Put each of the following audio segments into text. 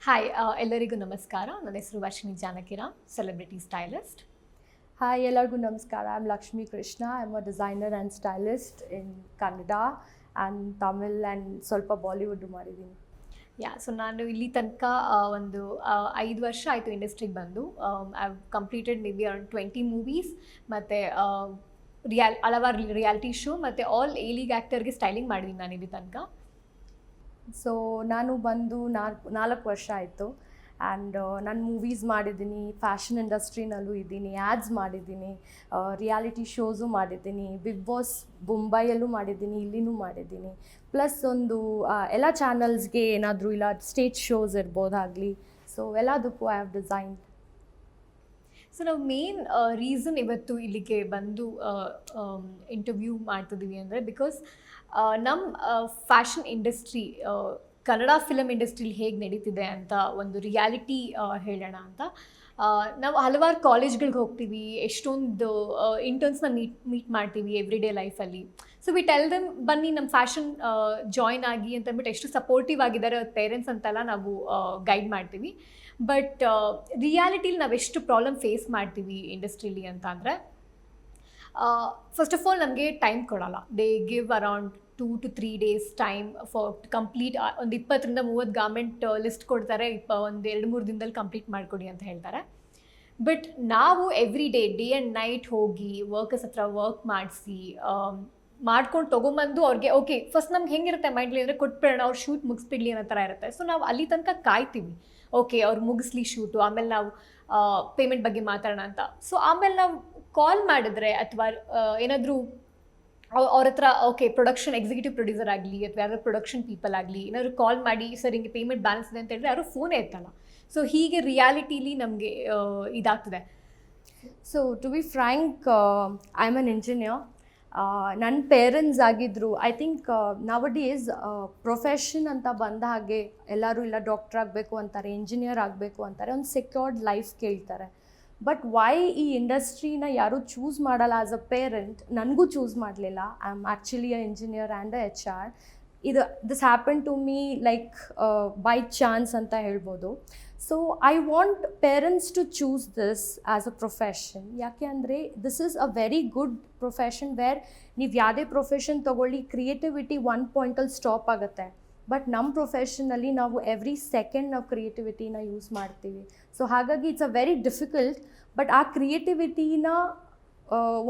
Hi ಎಲ್ಲರಿಗೂ ನಮಸ್ಕಾರ. ನನ್ನ ಹೆಸರು ವರ್ಷಿಣಿ ಜಾನಕಿರ, ಸೆಲೆಬ್ರಿಟಿ ಸ್ಟೈಲಿಸ್ಟ್. Hi, ಎಲ್ಲರಿಗೂ ನಮಸ್ಕಾರ. I'm Lakshmi Krishna. I'm a designer and stylist in Kannada and Tamil and ಸ್ವಲ್ಪ ಬಾಲಿವುಡ್ ಮಾಡಿದ್ದೀನಿ. ಸೊ ನಾನು ಇಲ್ಲಿ ತನಕ ಒಂದು 5 ವರ್ಷ ಆಯಿತು ಇಂಡಸ್ಟ್ರಿಗೆ ಬಂದು. I have completed may be around 20 movies ಮತ್ತು ಹಲವಾರು ರಿಯಾಲಿಟಿ ಶೋ ಮತ್ತು ಆಲ್ ಎ ಲೀಗ್ ಆ್ಯಕ್ಟರ್ಗೆ ಸ್ಟೈಲಿಂಗ್ ಮಾಡಿದ್ದೀನಿ ನಾನು ಇಲ್ಲಿ ತನಕ. ಸೊ ನಾನು ಬಂದು 4 ವರ್ಷ ಆಯಿತು ಆ್ಯಂಡ್ ನಾನು ಮೂವೀಸ್ ಮಾಡಿದ್ದೀನಿ, ಫ್ಯಾಷನ್ ಇಂಡಸ್ಟ್ರಿನಲ್ಲೂ ಇದ್ದೀನಿ, ಆ್ಯಡ್ಸ್ ಮಾಡಿದ್ದೀನಿ, ರಿಯಾಲಿಟಿ ಶೋಸು ಮಾಡಿದ್ದೀನಿ, ಬಿಗ್ ಬಾಸ್ ಮುಂಬೈಯಲ್ಲೂ ಮಾಡಿದ್ದೀನಿ, ಇಲ್ಲಿನೂ ಮಾಡಿದ್ದೀನಿ. ಪ್ಲಸ್ ಒಂದು ಎಲ್ಲ ಚಾನಲ್ಸ್ಗೆ ಏನಾದರೂ ಇಲ್ಲ ಸ್ಟೇಜ್ ಶೋಸ್ ಇರ್ಬೋದಾಗಲಿ, ಸೊ ಎಲ್ಲದಕ್ಕೂ ಐ ಹ್ಯಾವ್ ಡಿಸೈನ್ಡ್. ಸೊ ನಾವು ಮೇನ್ ರೀಸನ್ ಇವತ್ತು ಇಲ್ಲಿಗೆ ಬಂದು ಇಂಟರ್ವ್ಯೂ ಮಾಡ್ತಿದ್ದೀವಿ ಅಂದರೆ ಬಿಕಾಸ್ ನಮ್ಮ ಫ್ಯಾಷನ್ ಇಂಡಸ್ಟ್ರಿ, ಕನ್ನಡ ಫಿಲಮ್ ಇಂಡಸ್ಟ್ರಿಲಿ ಹೇಗೆ ನಡೀತಿದೆ ಅಂತ ಒಂದು ರಿಯಾಲಿಟಿ ಹೇಳೋಣ ಅಂತ. ನಾವು ಹಲವಾರು ಕಾಲೇಜ್ಗಳಿಗೆ ಹೋಗ್ತೀವಿ, ಎಷ್ಟೊಂದು ಇಂಟರ್ನ್ಸ್ನ ಮೀಟ್ ಮಾಡ್ತೀವಿ ಎವ್ರಿ ಡೇ ಲೈಫಲ್ಲಿ. ಸೊ ವಿ ಟೆಲ್ ದೆಮ್ ಬನ್ನಿ ನಮ್ಮ ಫ್ಯಾಷನ್ ಜಾಯ್ನ್ ಆಗಿ ಅಂತಂದ್ಬಿಟ್ಟು ಎಷ್ಟು ಸಪೋರ್ಟಿವ್ ಆಗಿದ್ದಾರೆ ಅವ್ರ ಪೇರೆಂಟ್ಸ್ ಅಂತೆಲ್ಲ ನಾವು ಗೈಡ್ ಮಾಡ್ತೀವಿ. ಬಟ್ ರಿಯಾಲಿಟಿಲಿ ನಾವು ಎಷ್ಟು ಪ್ರಾಬ್ಲಮ್ ಫೇಸ್ ಮಾಡ್ತೀವಿ ಇಂಡಸ್ಟ್ರೀಲಿ ಅಂತ ಅಂದರೆ, ಫಸ್ಟ್ ಆಫ್ ಆಲ್ ನಮಗೆ ಟೈಮ್ ಕೊಡೋಲ್ಲ. They give around 2 to 3 days time for complete. ಒಂದು 20-30 ಗಾರ್ಮೆಂಟ್ ಲಿಸ್ಟ್ ಕೊಡ್ತಾರೆ, ಒಂದು 2-3 ದಿನದಲ್ಲಿ ಕಂಪ್ಲೀಟ್ ಮಾಡಿಕೊಡಿ ಅಂತ ಹೇಳ್ತಾರೆ. ಬಟ್ ನಾವು ಎವ್ರಿ ಡೇ ಆ್ಯಂಡ್ ನೈಟ್ ಹೋಗಿ ವರ್ಕರ್ಸ್ ಹತ್ರ ವರ್ಕ್ ಮಾಡಿಸಿ ಮಾಡ್ಕೊಂಡು ತೊಗೊಂಬಂದು ಅವ್ರಿಗೆ ಓಕೆ ಫಸ್ಟ್ ನಮ್ಗೆ ಹೆಂಗಿರುತ್ತೆ ಮೈಂಡ್ಲಿ ಅಂದರೆ ಕೊಟ್ಬಿಡೋಣ, ಅವ್ರು ಶೂಟ್ ಮುಗಿಸ್ಬಿಡ್ಲಿ ಅನ್ನೋ ಥರ ಇರುತ್ತೆ. ಸೊ ನಾವು ಅಲ್ಲಿ ತನಕ ಕಾಯ್ತೀವಿ, ಓಕೆ ಅವ್ರು ಮುಗಿಸ್ಲಿ ಶೂಟು, ಆಮೇಲೆ ನಾವು ಪೇಮೆಂಟ್ ಬಗ್ಗೆ ಮಾತಾಡೋಣ ಅಂತ. ಸೊ ಆಮೇಲೆ ನಾವು ಕಾಲ್ ಮಾಡಿದ್ರೆ ಅಥವಾ ಏನಾದರೂ ಅವ್ರ ಹತ್ರ ಓಕೆ ಪ್ರೊಡಕ್ಷನ್ ಎಕ್ಸಿಕ್ಯೂಟಿವ್ ಪ್ರೊಡ್ಯೂಸರ್ ಆಗಲಿ ಅಥವಾ ಯಾರು ಪ್ರೊಡಕ್ಷನ್ ಪೀಪಲ್ ಆಗಲಿ ಏನಾದ್ರು ಕಾಲ್ ಮಾಡಿ ಸರ್ ಹಿಂಗೆ ಪೇಮೆಂಟ್ ಬ್ಯಾಲೆನ್ಸ್ ಇದೆ ಅಂತ ಹೇಳಿದ್ರೆ ಯಾರು ಫೋನೇ ಎತ್ತಲ್ಲ. ಸೊ ಹೀಗೆ ರಿಯಾಲಿಟೀಲಿ ನಮಗೆ ಇದಾಗ್ತದೆ. So to be frank, I am an engineer. ನನ್ನ ಪೇರೆಂಟ್ಸ್ ಆಗಿದ್ದರು. ಐ ಥಿಂಕ್ ನವಡೇಸ್ ಪ್ರೊಫೆಷನ್ ಅಂತ ಬಂದ ಹಾಗೆ ಎಲ್ಲರೂ ಇಲ್ಲ ಡಾಕ್ಟರ್ ಆಗಬೇಕು ಅಂತಾರೆ, ಇಂಜಿನಿಯರ್ ಆಗಬೇಕು ಅಂತಾರೆ, ಒಂದು ಸೆಕ್ಯೂರ್ಡ್ ಲೈಫ್ ಕೇಳ್ತಾರೆ. ಬಟ್ ವೈ ಈ ಇಂಡಸ್ಟ್ರಿನ ಯಾರೂ ಚೂಸ್ ಮಾಡಲ್ಲ ಆ್ಯಸ್ ಅ ಪೇರೆಂಟ್? ನನಗೂ ಚೂಸ್ ಮಾಡಲಿಲ್ಲ. I am actually a engineer and a HR. This happen to me like by chance ಅಂತ ಹೇಳ್ಬೋದು. So I want parents to choose this as a profession. ಯಾಕೆ ಅಂದರೆ this is a very good profession where ನೀವು ಯಾವುದೇ profession ತೊಗೊಳ್ಳಿ creativity one ಪಾಯಿಂಟಲ್ಲಿ stop ಆಗುತ್ತೆ. But ನಮ್ಮ ಪ್ರೊಫೆಷನಲ್ಲಿ ನಾವು ಎವ್ರಿ ಸೆಕೆಂಡ್ ನಾವು ಕ್ರಿಯೇಟಿವಿಟಿನ ಯೂಸ್ ಮಾಡ್ತೀವಿ. ಸೊ ಹಾಗಾಗಿ it's a very difficult. But ಆ ಕ್ರಿಯೇಟಿವಿಟಿನ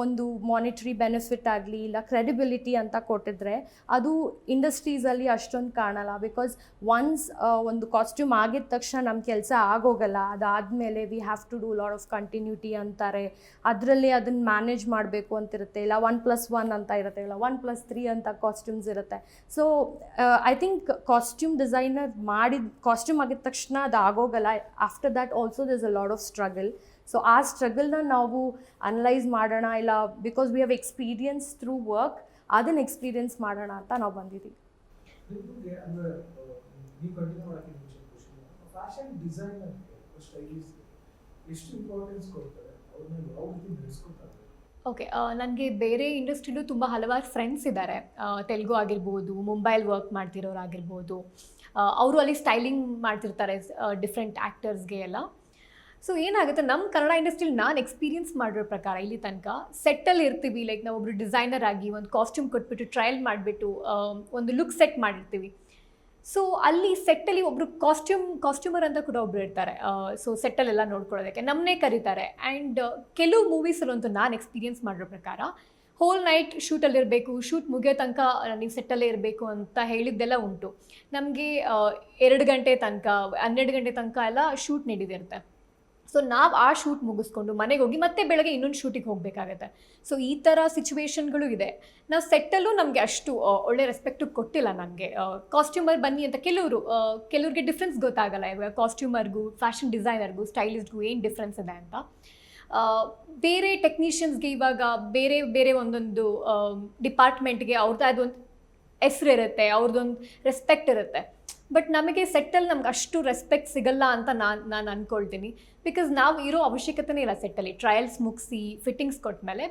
ಒಂದು ಮಾನಿಟ್ರಿ ಬೆನಿಫಿಟ್ ಆಗಲಿ ಇಲ್ಲ ಕ್ರೆಡಿಬಿಲಿಟಿ ಅಂತ ಕೊಟ್ಟಿದ್ರೆ ಅದು ಇಂಡಸ್ಟ್ರೀಸಲ್ಲಿ ಅಷ್ಟೊಂದು ಕಾಣಲ್ಲ. ಬಿಕಾಸ್ ಒನ್ಸ್ ಒಂದು ಕಾಸ್ಟ್ಯೂಮ್ ಆಗಿದ ತಕ್ಷಣ ನಮ್ಮ ಕೆಲಸ ಆಗೋಗಲ್ಲ. ಅದಾದಮೇಲೆ we have to do lot of continuity ಅಂತಾರೆ, ಅದರಲ್ಲಿ ಅದನ್ನು ಮ್ಯಾನೇಜ್ ಮಾಡಬೇಕು ಅಂತಿರುತ್ತೆ, ಇಲ್ಲ 1+1 ಅಂತ ಇರುತ್ತೆ, ಇಲ್ಲ 1+3 ಅಂತ ಕಾಸ್ಟ್ಯೂಮ್ಸ್ ಇರುತ್ತೆ. So I think costume designer costume ಆಗಿದ ತಕ್ಷಣ ಅದು ಆಗೋಗಲ್ಲ. After that also there is a lot of struggle. So ಆ ಸ್ಟ್ರಗಲ್ನ ನಾವು ಅನಲೈಸ್ ಮಾಡೋಣ, ಇಲ್ಲ because we have experience through work, ಅದನ್ನು ಎಕ್ಸ್ಪೀರಿಯನ್ಸ್ ಮಾಡೋಣ ಅಂತ ನಾವು ಬಂದಿದ್ದೀವಿ. ಓಕೆ, ನನಗೆ ಬೇರೆ ಇಂಡಸ್ಟ್ರಿಲೂ ತುಂಬ ಹಲವಾರು ಫ್ರೆಂಡ್ಸ್ ಇದ್ದಾರೆ. ತೆಲುಗು ಆಗಿರ್ಬೋದು, ಮುಂಬೈಲಿ ವರ್ಕ್ ಮಾಡ್ತಿರೋರಾಗಿರ್ಬೋದು, ಅವರು ಅಲ್ಲಿ ಸ್ಟೈಲಿಂಗ್ ಮಾಡ್ತಿರ್ತಾರೆ ಡಿಫ್ರೆಂಟ್ ಆ್ಯಕ್ಟರ್ಸ್ಗೆ ಎಲ್ಲ. ಸೊ ಏನಾಗುತ್ತೆ, ನಮ್ಮ ಕನ್ನಡ ಇಂಡಸ್ಟ್ರಿಲಿ ನಾನು ಎಕ್ಸ್ಪೀರಿಯನ್ಸ್ ಮಾಡಿರೋ ಪ್ರಕಾರ ಇಲ್ಲಿ ತನಕ ಸೆಟ್ಟಲ್ಲಿ ಇರ್ತೀವಿ, ಲೈಕ್ ನಾವು ಒಬ್ಬರು ಡಿಸೈನರ್ ಆಗಿ ಒಂದು ಕಾಸ್ಟ್ಯೂಮ್ ಕೊಟ್ಬಿಟ್ಟು ಟ್ರಯಲ್ ಮಾಡಿಬಿಟ್ಟು ಒಂದು ಲುಕ್ ಸೆಟ್ ಮಾಡಿರ್ತೀವಿ. ಸೊ ಅಲ್ಲಿ ಸೆಟ್ಟಲ್ಲಿ ಒಬ್ಬರು ಕಾಸ್ಟ್ಯೂಮರ್ ಅಂತ ಕೂಡ ಒಬ್ಬರು ಇರ್ತಾರೆ. ಸೊ ಸೆಟ್ಟಲ್ಲೆಲ್ಲ ನೋಡ್ಕೊಳ್ಳೋದಕ್ಕೆ ನಮ್ಮನ್ನೇ ಕರೀತಾರೆ. ಆ್ಯಂಡ್ ಕೆಲವು ಮೂವೀಸಲ್ಲಂತೂ ನಾನು ಎಕ್ಸ್ಪೀರಿಯನ್ಸ್ ಮಾಡಿರೋ ಪ್ರಕಾರ ಹೋಲ್ ನೈಟ್ ಶೂಟಲ್ಲಿರಬೇಕು, ಶೂಟ್ ಮುಗಿಯೋ ತನಕ ನೀವು ಸೆಟ್ಟಲ್ಲೇ ಇರಬೇಕು ಅಂತ ಹೇಳಿದ್ದೆಲ್ಲ ಉಂಟು. ನಮಗೆ 2 ಗಂಟೆ ತನಕ 12 ಗಂಟೆ ತನಕ ಎಲ್ಲ ಶೂಟ್ ನಡೆದಿರುತ್ತೆ. ಸೊ ನಾವು ಆ ಶೂಟ್ ಮುಗಿಸ್ಕೊಂಡು ಮನೆಗೆ ಹೋಗಿ ಮತ್ತೆ ಬೆಳಗ್ಗೆ ಇನ್ನೊಂದು ಶೂಟಿಗೆ ಹೋಗಬೇಕಾಗತ್ತೆ. ಸೊ ಈ ಥರ ಸಿಚುವೇಶನ್ಗಳು ಇದೆ. ನಾವು ಸೆಟ್ಟಲ್ಲೂ ನಮಗೆ ಅಷ್ಟು ಒಳ್ಳೆ ರೆಸ್ಪೆಕ್ಟು ಕೊಟ್ಟಿಲ್ಲ. ನನಗೆ ಕಾಸ್ಟ್ಯೂಮರ್ ಬನ್ನಿ ಅಂತ ಕೆಲವ್ರಿಗೆ ಡಿಫ್ರೆನ್ಸ್ ಗೊತ್ತಾಗಲ್ಲ. ಇವಾಗ ಕಾಸ್ಟ್ಯೂಮರ್ಗೂ ಫ್ಯಾಷನ್ ಡಿಸೈನರ್ಗೂ ಸ್ಟೈಲಿಸ್ಟ್ಗೂ ಏನು ಡಿಫ್ರೆನ್ಸ್ ಇದೆ ಅಂತ. ಬೇರೆ ಟೆಕ್ನಿಷಿಯನ್ಸ್ಗೆ ಇವಾಗ ಬೇರೆ ಬೇರೆ ಒಂದೊಂದು ಡಿಪಾರ್ಟ್ಮೆಂಟ್ಗೆ ಅವ್ರದ್ದು ಅದೊಂದು ಹೆಸರು ಇರುತ್ತೆ, ಅವ್ರದ್ದೊಂದು ರೆಸ್ಪೆಕ್ಟ್ ಇರುತ್ತೆ. ಬಟ್ ನಮಗೆ ಸೆಟ್ಟಲ್ಲಿ ನಮ್ಗೆ ಅಷ್ಟು ರೆಸ್ಪೆಕ್ಟ್ ಸಿಗಲ್ಲ ಅಂತ ನಾನು ಅಂದ್ಕೊಳ್ತೀನಿ. ಬಿಕಾಸ್ ನಾವು ಇರೋ ಅವಶ್ಯಕತೆನೇ ಇಲ್ಲ ಸೆಟ್ಟಲ್ಲಿ. ಟ್ರಯಲ್ಸ್ ಮುಗಿಸಿ ಫಿಟ್ಟಿಂಗ್ಸ್ ಕೊಟ್ಮೇಲೆ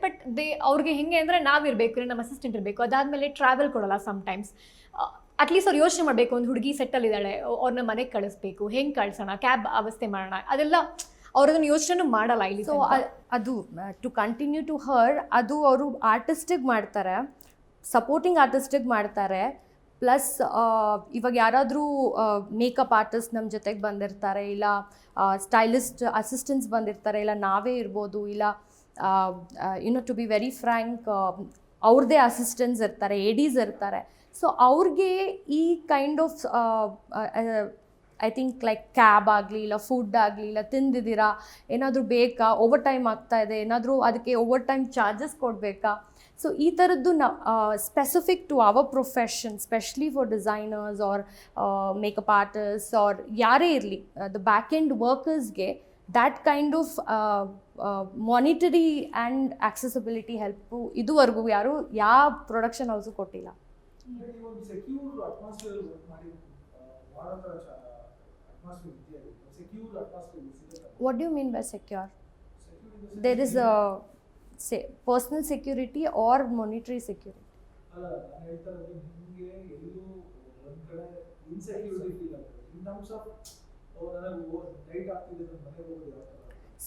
ಅವ್ರಿಗೆ ಹೆಂಗೆ ಅಂದರೆ ನಾವಿರಬೇಕು, ನಮ್ಮ ಅಸಿಸ್ಟೆಂಟ್ ಇರಬೇಕು, ಅದಾದಮೇಲೆ ಟ್ರಾವೆಲ್ ಕೊಡೋಲ್ಲ ಸಮ್ಟೈಮ್ಸ್. ಅಟ್ಲೀಸ್ಟ್ ಅವ್ರು ಯೋಚನೆ ಮಾಡಬೇಕು, ಒಂದು ಹುಡುಗಿ ಸೆಟ್ಟಲ್ಲಿದ್ದಾಳೆ, ಅವ್ರನ್ನ ಮನೆಗೆ ಕಳಿಸ್ಬೇಕು, ಹೆಂಗೆ ಕಳ್ಸೋಣ, ಕ್ಯಾಬ್ ವ್ಯವಸ್ಥೆ ಮಾಡೋಣ, ಅದೆಲ್ಲ ಅವ್ರದನ್ನು ಯೋಚನೆ ಮಾಡಲ್ಲ ಇಲ್ಲಿ. ಸೊ ಅದು ಟು ಕಂಟಿನ್ಯೂ ಟು ಹರ್, ಅದು ಅವರು ಆರ್ಟಿಸ್ಟಿಗೆ ಮಾಡ್ತಾರೆ, ಸಪೋರ್ಟಿಂಗ್ ಆರ್ಟಿಸ್ಟಿಗೆ ಮಾಡ್ತಾರೆ. ಪ್ಲಸ್ ಇವಾಗ ಯಾರಾದರೂ ಮೇಕಪ್ ಆರ್ಟಿಸ್ಟ್ ನಮ್ಮ ಜೊತೆಗೆ ಬಂದಿರ್ತಾರೆ, ಇಲ್ಲ ಸ್ಟೈಲಿಸ್ಟ್ ಅಸಿಸ್ಟೆಂಟ್ಸ್ ಬಂದಿರ್ತಾರೆ, ಇಲ್ಲ ನಾವೇ ಇರ್ಬೋದು, ಇಲ್ಲ ಟು ಬಿ ವೆರಿ ಫ್ರ್ಯಾಂಕ್ ಅವ್ರದ್ದೇ ಅಸಿಸ್ಟೆಂಟ್ಸ್ ಇರ್ತಾರೆ, ಎಡೀಸ್ ಇರ್ತಾರೆ. ಸೊ ಅವ್ರಿಗೆ ಈ kind of I think like cab ಆಗಲಿ, ಇಲ್ಲ ಫುಡ್ ಆಗಲಿ, ಇಲ್ಲ ತಿಂದಿದ್ದೀರಾ, ಏನಾದರೂ ಬೇಕಾ, ಓವರ್ ಟೈಮ್ ಆಗ್ತಾಯಿದೆ, ಏನಾದರೂ ಅದಕ್ಕೆ ಓವರ್ ಟೈಮ್ ಚಾರ್ಜಸ್ ಕೊಡಬೇಕಾ. ಸೊ ಈ ಥರದ್ದು specific to our profession, specially for designers or makeup artist or ಯಾರೇ ಇರಲಿ, ದ ಬ್ಯಾಕ್ ಎಂಡ್ ವರ್ಕರ್ಸ್ಗೆ that kind of monetary and accessibility help ಇದುವರೆಗೂ ಯಾರು ಯಾವ ಪ್ರೊಡಕ್ಷನ್ ಹೌಸು ಕೊಟ್ಟಿಲ್ಲ. What do you mean by secure? There is a personal security or monetary security.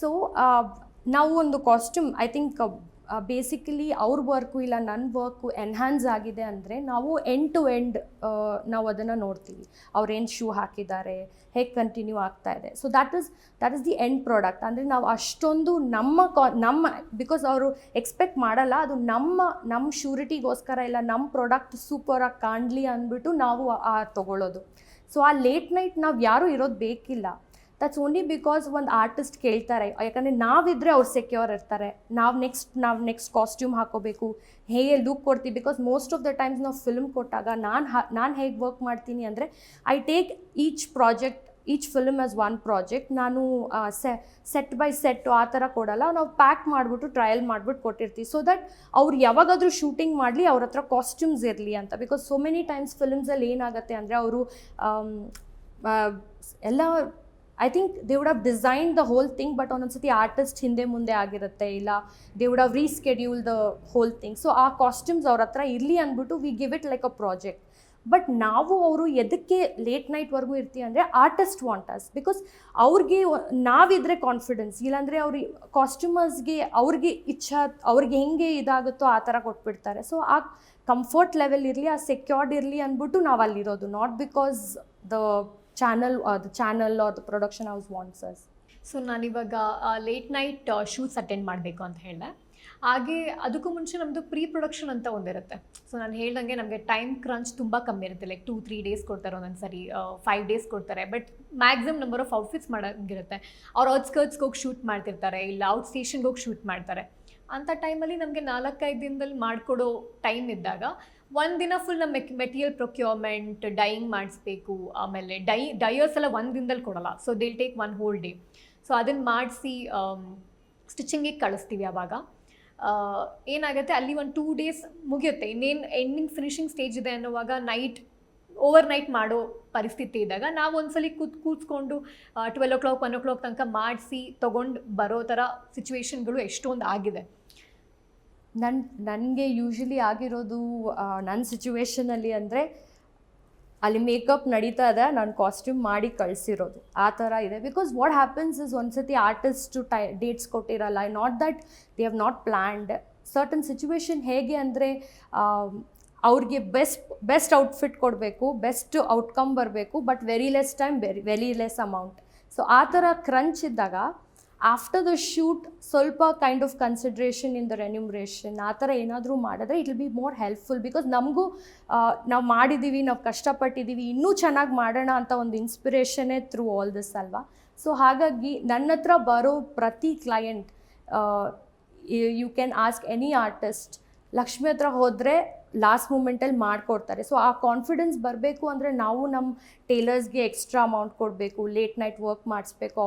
So ನಾವು ಒಂದು costume I think basically ಅವ್ರ work ಇಲ್ಲ ನನ್ನ ವರ್ಕು ಎನ್ಹ್ಯಾನ್ಸ್ ಆಗಿದೆ ಅಂದರೆ ನಾವು ಎಂಡ್ ಟು ಎಂಡ್ ನಾವು ಅದನ್ನು ನೋಡ್ತೀವಿ. ಅವ್ರೇನು ಶೂ ಹಾಕಿದ್ದಾರೆ, ಹೇಗೆ ಕಂಟಿನ್ಯೂ ಆಗ್ತಾ ಇದೆ. So that is the end product. ಅಂದರೆ ನಾವು ಅಷ್ಟೊಂದು ನಮ್ಮ ಬಿಕಾಸ್ ಅವರು ಎಕ್ಸ್ಪೆಕ್ಟ್ ಮಾಡಲ್ಲ, ಅದು ನಮ್ಮ ಶ್ಯೂರಿಟಿಗೋಸ್ಕರ, ಇಲ್ಲ ನಮ್ಮ ಪ್ರಾಡಕ್ಟ್ ಸೂಪರಾಗಿ ಕಾಣಲಿ ಅಂದ್ಬಿಟ್ಟು ನಾವು ತೊಗೊಳ್ಳೋದು. ಸೊ ಆ ಲೇಟ್ ನೈಟ್ ನಾವು ಯಾರೂ ಇರೋದು ಬೇಕಿಲ್ಲ. ದಟ್ಸ್ ಓನ್ಲಿ ಬಿಕಾಸ್ ಒಂದು ಆರ್ಟಿಸ್ಟ್ ಕೇಳ್ತಾರೆ, ಯಾಕಂದರೆ ನಾವಿದ್ದರೆ ಅವ್ರು ಸೆಕ್ಯೂರ್ ಇರ್ತಾರೆ. ನಾವು ನೆಕ್ಸ್ಟ್ ಕಾಸ್ಟ್ಯೂಮ್ ಹಾಕೋಬೇಕು, ಹೇಗೆ ಲುಕ್ ಕೊಡ್ತೀವಿ. Because most of the times ನಾವು ಫಿಲ್ಮ್ ಕೊಟ್ಟಾಗ ನಾನು ಹೇಗೆ ವರ್ಕ್ ಮಾಡ್ತೀನಿ ಅಂದರೆ, I take each film as one project. ನಾನು ಸೆಟ್ ಬೈ ಸೆಟ್ ಆ ಥರ ಕೊಡಲ್ಲ, ನಾವು ಪ್ಯಾಕ್ ಮಾಡಿಬಿಟ್ಟು ಟ್ರಯಲ್ ಮಾಡಿಬಿಟ್ಟು ಕೊಟ್ಟಿರ್ತೀವಿ. ಸೊ ದಟ್ ಅವ್ರು ಯಾವಾಗಾದರೂ ಶೂಟಿಂಗ್ ಮಾಡಲಿ, ಅವ್ರ ಹತ್ರ ಕಾಸ್ಟ್ಯೂಮ್ಸ್ ಇರಲಿ ಅಂತ. ಬಿಕಾಸ್ ಸೋ ಮೆನಿ ಟೈಮ್ಸ್ ಫಿಲ್ಮ್ಸಲ್ಲಿ ಏನಾಗುತ್ತೆ ಅಂದರೆ, ಅವರು ಎಲ್ಲ I think they would have design the whole thing, but ಒಂದೊಂದ್ಸತಿ ಆರ್ಟಿಸ್ಟ್ ಹಿಂದೆ ಮುಂದೆ ಆಗಿರುತ್ತೆ, ಇಲ್ಲ they would have reschedule the whole thing. So ಆ ಕಾಸ್ಟ್ಯೂಮ್ಸ್ ಅವ್ರ ಹತ್ರ ಇರಲಿ ಅಂದ್ಬಿಟ್ಟು we give it like a project. But ನಾವು ಅವರು ಎದಕ್ಕೆ ಲೇಟ್ ನೈಟ್ವರೆಗೂ ಇರ್ತೀವಿ ಅಂದರೆ, ಆರ್ಟಿಸ್ಟ್ ವಾಂಟ್ ಅಸ್. ಬಿಕಾಸ್ ಅವ್ರಿಗೆ ನಾವಿದ್ರೆ ಕಾನ್ಫಿಡೆನ್ಸ್, ಇಲ್ಲಾಂದರೆ ಅವ್ರಿಗೆ ಕಾಸ್ಟ್ಯೂಮರ್ಸ್ಗೆ ಅವ್ರಿಗೆ ಅವ್ರಿಗೆ ಹೆಂಗೆ ಇದಾಗುತ್ತೋ ಆ ಥರ ಕೊಟ್ಬಿಡ್ತಾರೆ. ಸೊ ಆ ಕಂಫರ್ಟ್ ಲೆವೆಲ್ ಇರಲಿ, ಆ ಸೆಕ್ಯೂರ್ಡ್ ಇರಲಿ ಅಂದ್ಬಿಟ್ಟು ನಾವು ಅಲ್ಲಿರೋದು, not because the channel or the production house wants us. So ನಾನಿವಾಗ ಲೇಟ್ ನೈಟ್ ಶೂಟ್ಸ್ ಅಟೆಂಡ್ ಮಾಡಬೇಕು ಅಂತ ಹೇಳಿದೆ. ಹಾಗೆ ಅದಕ್ಕೂ ಮುಂಚೆ ನಮ್ಮದು ಪ್ರೀ ಪ್ರೊಡಕ್ಷನ್ ಅಂತ ಒಂದಿರುತ್ತೆ. ಸೊ ನಾನು ಹೇಳ್ದಂಗೆ ನಮಗೆ ಟೈಮ್ ಕ್ರಂಚ್ ತುಂಬ ಕಮ್ಮಿ ಇರುತ್ತೆ. ಲೈಕ್ 2-3 ಡೇಸ್ ಕೊಡ್ತಾರೆ, ಒಂದೊಂದು ಸರಿ 5 ಡೇಸ್ ಕೊಡ್ತಾರೆ. But maximum number of outfits ಮಾಡೋಂಗಿರುತ್ತೆ. ಅವ್ರು ಔಟ್ಸ್ಕರ್ಟ್ಸ್ಗೆ ಹೋಗಿ ಶೂಟ್ ಮಾಡ್ತಿರ್ತಾರೆ, ಇಲ್ಲ ಔಟ್ ಸ್ಟೇಷನ್ಗೆ ಹೋಗಿ ಶೂಟ್ ಮಾಡ್ತಾರೆ. ಅಂಥ ಟೈಮಲ್ಲಿ ನಮಗೆ 4-5 ದಿನದಲ್ಲಿ ಮಾಡಿಕೊಡೋ ಟೈಮ್ ಇದ್ದಾಗ, ಒಂದಿನ ಫುಲ್ ನಮ್ಮ ಮೆಟೀರಿಯಲ್ ಪ್ರೊಕ್ಯೂರ್ಮೆಂಟ್, ಡೈಯಿಂಗ್ ಮಾಡಿಸ್ಬೇಕು. ಆಮೇಲೆ ಡೈಯರ್ಸ್ ಎಲ್ಲ ಒಂದು ದಿನದಲ್ಲಿ ಕೊಡಲ್ಲ. ಸೊ ದಿಲ್ ಟೇಕ್ 1 whole day. ಸೊ ಅದನ್ನು ಮಾಡಿಸಿ ಸ್ಟಿಚಿಂಗಿಗೆ ಕಳಿಸ್ತೀವಿ. ಆವಾಗ ಏನಾಗುತ್ತೆ, ಅಲ್ಲಿ ಒಂದು 2 days ಮುಗಿಯುತ್ತೆ. ಇನ್ನೇನು ಎಂಡಿಂಗ್ ಫಿನಿಷಿಂಗ್ ಸ್ಟೇಜ್ ಇದೆ ಅನ್ನೋವಾಗ ಓವರ್ ನೈಟ್ ಮಾಡೋ ಪರಿಸ್ಥಿತಿ ಇದ್ದಾಗ, ನಾವು ಒಂದ್ಸಲಿ ಕೂತ್ಕೊಂಡು 12 o'clock 1 o'clock ತನಕ ಮಾಡಿಸಿ ತೊಗೊಂಡು ಬರೋ ಥರ ಸಿಚುವೇಶನ್ಗಳು ಎಷ್ಟೊಂದು ಆಗಿದೆ. ನನಗೆ ಯೂಶ್ವಲಿ ಆಗಿರೋದು ನನ್ನ ಸಿಚುವೇಷನಲ್ಲಿ ಅಂದರೆ, ಅಲ್ಲಿ ಮೇಕಪ್ ನಡೀತಾ ಇದೆ, ನಾನು ಕಾಸ್ಟ್ಯೂಮ್ ಮಾಡಿ ಕಳಿಸಿರೋದು ಆ ಥರ ಇದೆ. ಬಿಕಾಸ್ ವಾಟ್ ಹ್ಯಾಪನ್ಸ್ ಇಸ್, ಒಂದ್ಸತಿ ಆರ್ಟಿಸ್ಟು ಡೇಟ್ಸ್ ಕೊಟ್ಟಿರಲ್ಲ, not that they have not planned. Certain situation ಹೇಗೆ ಅಂದರೆ, ಅವ್ರಿಗೆ ಬೆಸ್ಟ್ ಔಟ್ಫಿಟ್ ಕೊಡಬೇಕು, ಬೆಸ್ಟ್ ಔಟ್ಕಮ್ ಬರಬೇಕು, but very less time, very less amount. So ಆ ಥರ ಕ್ರಂಚ್ ಇದ್ದಾಗ, ಆಫ್ಟರ್ ದ ಶೂಟ್ ಸ್ವಲ್ಪ kind of consideration in the remuneration ಆ ಥರ ಏನಾದರೂ ಮಾಡಿದ್ರೆ it will be more helpful. Because ನಮಗೂ ನಾವು ಮಾಡಿದ್ದೀವಿ, ನಾವು ಕಷ್ಟಪಟ್ಟಿದ್ದೀವಿ, ಇನ್ನೂ ಚೆನ್ನಾಗಿ ಮಾಡೋಣ ಅಂತ ಒಂದು ಇನ್ಸ್ಪಿರೇಷನ್ನೇ ಥ್ರೂ ಆಲ್ ದಿಸ್ ಅಲ್ವಾ. ಸೊ ಹಾಗಾಗಿ ನನ್ನ ಹತ್ರ ಬರೋ ಪ್ರತಿ client, you can ask any artist, Lakshmi ಹತ್ರ ಹೋದರೆ ಲಾಸ್ಟ್ ಮೂಮೆಂಟಲ್ಲಿ ಮಾಡಿಕೊಡ್ತಾರೆ. ಸೊ ಆ ಕಾನ್ಫಿಡೆನ್ಸ್ ಬರಬೇಕು ಅಂದರೆ, ನಾವು ನಮ್ಮ ಟೇಲರ್ಸ್ಗೆ ಎಕ್ಸ್ಟ್ರಾ ಅಮೌಂಟ್ ಕೊಡಬೇಕು, ಲೇಟ್ ನೈಟ್ ವರ್ಕ್ ಮಾಡಿಸ್ಬೇಕು,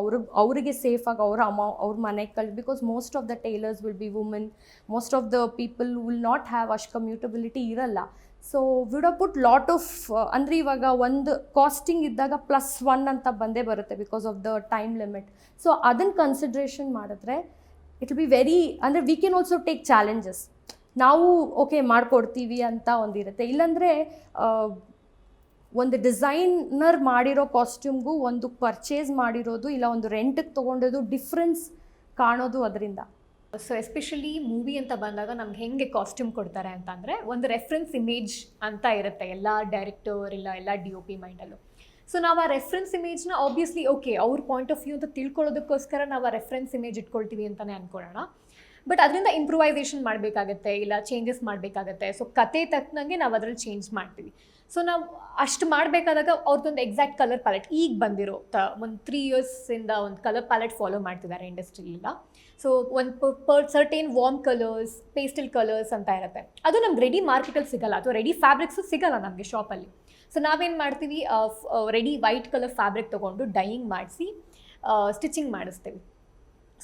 ಅವರಿಗೆ ಸೇಫಾಗಿ ಅವ್ರ ಮನೆಗೆ because most of the Taylor's will be women, most of the people will not have ಅಷ್ಟು ಕಮ್ಯೂಟಬಿಲಿಟಿ ಇರಲ್ಲ. So we'd how put lot of ಅಂದರೆ, ಇವಾಗ ಒಂದು ಕಾಸ್ಟಿಂಗ್ ಇದ್ದಾಗ +1 ಅಂತ ಬಂದೇ ಬರುತ್ತೆ because of the time limit. So ಅದನ್ನು ಕನ್ಸಿಡ್ರೇಷನ್ ಮಾಡಿದ್ರೆ ಇಟ್ ವಿಲ್ ಬಿ ವೆರಿ, ಅಂದರೆ we can also take challenges. ನಾವು ಓಕೆ ಮಾಡಿಕೊಡ್ತೀವಿ ಅಂತ ಒಂದಿರುತ್ತೆ. ಇಲ್ಲಾಂದರೆ ಒಂದು ಡಿಸೈನರ್ ಮಾಡಿರೋ ಕಾಸ್ಟ್ಯೂಮ್ಗೂ ಒಂದು ಪರ್ಚೇಸ್ ಮಾಡಿರೋದು ಇಲ್ಲ ಒಂದು ರೆಂಟಿಗೆ ತೊಗೊಂಡಿರೋದು ಡಿಫ್ರೆನ್ಸ್ ಕಾಣೋದು ಅದರಿಂದ. ಸೊ ಎಸ್ಪೆಷಲಿ ಮೂವಿ ಅಂತ ಬಂದಾಗ ನಮ್ಗೆ ಹೆಂಗೆ ಕಾಸ್ಟ್ಯೂಮ್ ಕೊಡ್ತಾರೆ ಅಂತಂದರೆ ಒಂದು ರೆಫರೆನ್ಸ್ ಇಮೇಜ್ ಅಂತ ಇರುತ್ತೆ ಎಲ್ಲ ಡೈರೆಕ್ಟರ್ ಇಲ್ಲ ಎಲ್ಲ DOP ಮೈಂಡಲ್ಲೂ. ಸೊ ನಾವು ಆ ರೆಫರೆನ್ಸ್ ಇಮೇಜ್ನ ಆಬ್ವಿಯಸ್ಲಿ ಓಕೆ ಅವ್ರ ಪಾಯಿಂಟ್ ಆಫ್ ವ್ಯೂ ಅಂತ ತಿಳ್ಕೊಳ್ಳೋದಕ್ಕೋಸ್ಕರ ನಾವು ಆ ರೆಫರೆನ್ಸ್ ಇಮೇಜ್ ಇಟ್ಕೊಳ್ತೀವಿ ಅಂತಲೇ ಅಂದ್ಕೊಳ್ಳೋಣ. ಬಟ್ ಅದರಿಂದ ಇಂಪ್ರೂವೈಸೇಷನ್ ಮಾಡಬೇಕಾಗತ್ತೆ ಇಲ್ಲ ಚೇಂಜಸ್ ಮಾಡಬೇಕಾಗತ್ತೆ. ಸೊ ಕತೆ ತಕ್ಕನಂಗೆ ನಾವು ಅದರಲ್ಲಿ ಚೇಂಜ್ ಮಾಡ್ತೀವಿ. ಸೊ ನಾವು ಅಷ್ಟು ಮಾಡಬೇಕಾದಾಗ ಅವ್ರದ್ದೊಂದು ಎಕ್ಸಾಕ್ಟ್ ಕಲರ್ ಪ್ಯಾಲೆಟ್ ಈಗ ಬಂದಿರೋ ಒಂದು 3 ಇಯರ್ಸಿಂದ ಒಂದು ಕಲರ್ ಪ್ಯಾಲೆಟ್ ಫಾಲೋ ಮಾಡ್ತಿದ್ದಾರೆ ಇಂಡಸ್ಟ್ರಿಲಿಲ್ಲ. ಸೊ ಒಂದು certain warm colours, pastel colours ಅಂತ ಇರುತ್ತೆ. ಅದು ನಮ್ಗೆ ರೆಡಿ ಮಾರ್ಕೆಟಲ್ಲಿ ಸಿಗಲ್ಲ ಅಥವಾ ರೆಡಿ ಫ್ಯಾಬ್ರಿಕ್ಸು ಸಿಗಲ್ಲ ನಮಗೆ ಶಾಪಲ್ಲಿ. ಸೊ ನಾವೇನು ಮಾಡ್ತೀವಿ, ರೆಡಿ ವೈಟ್ ಕಲರ್ ಫ್ಯಾಬ್ರಿಕ್ ತೊಗೊಂಡು ಡೈಯಿಂಗ್ ಮಾಡಿಸಿ ಸ್ಟಿಚಿಂಗ್ ಮಾಡಿಸ್ತೀವಿ.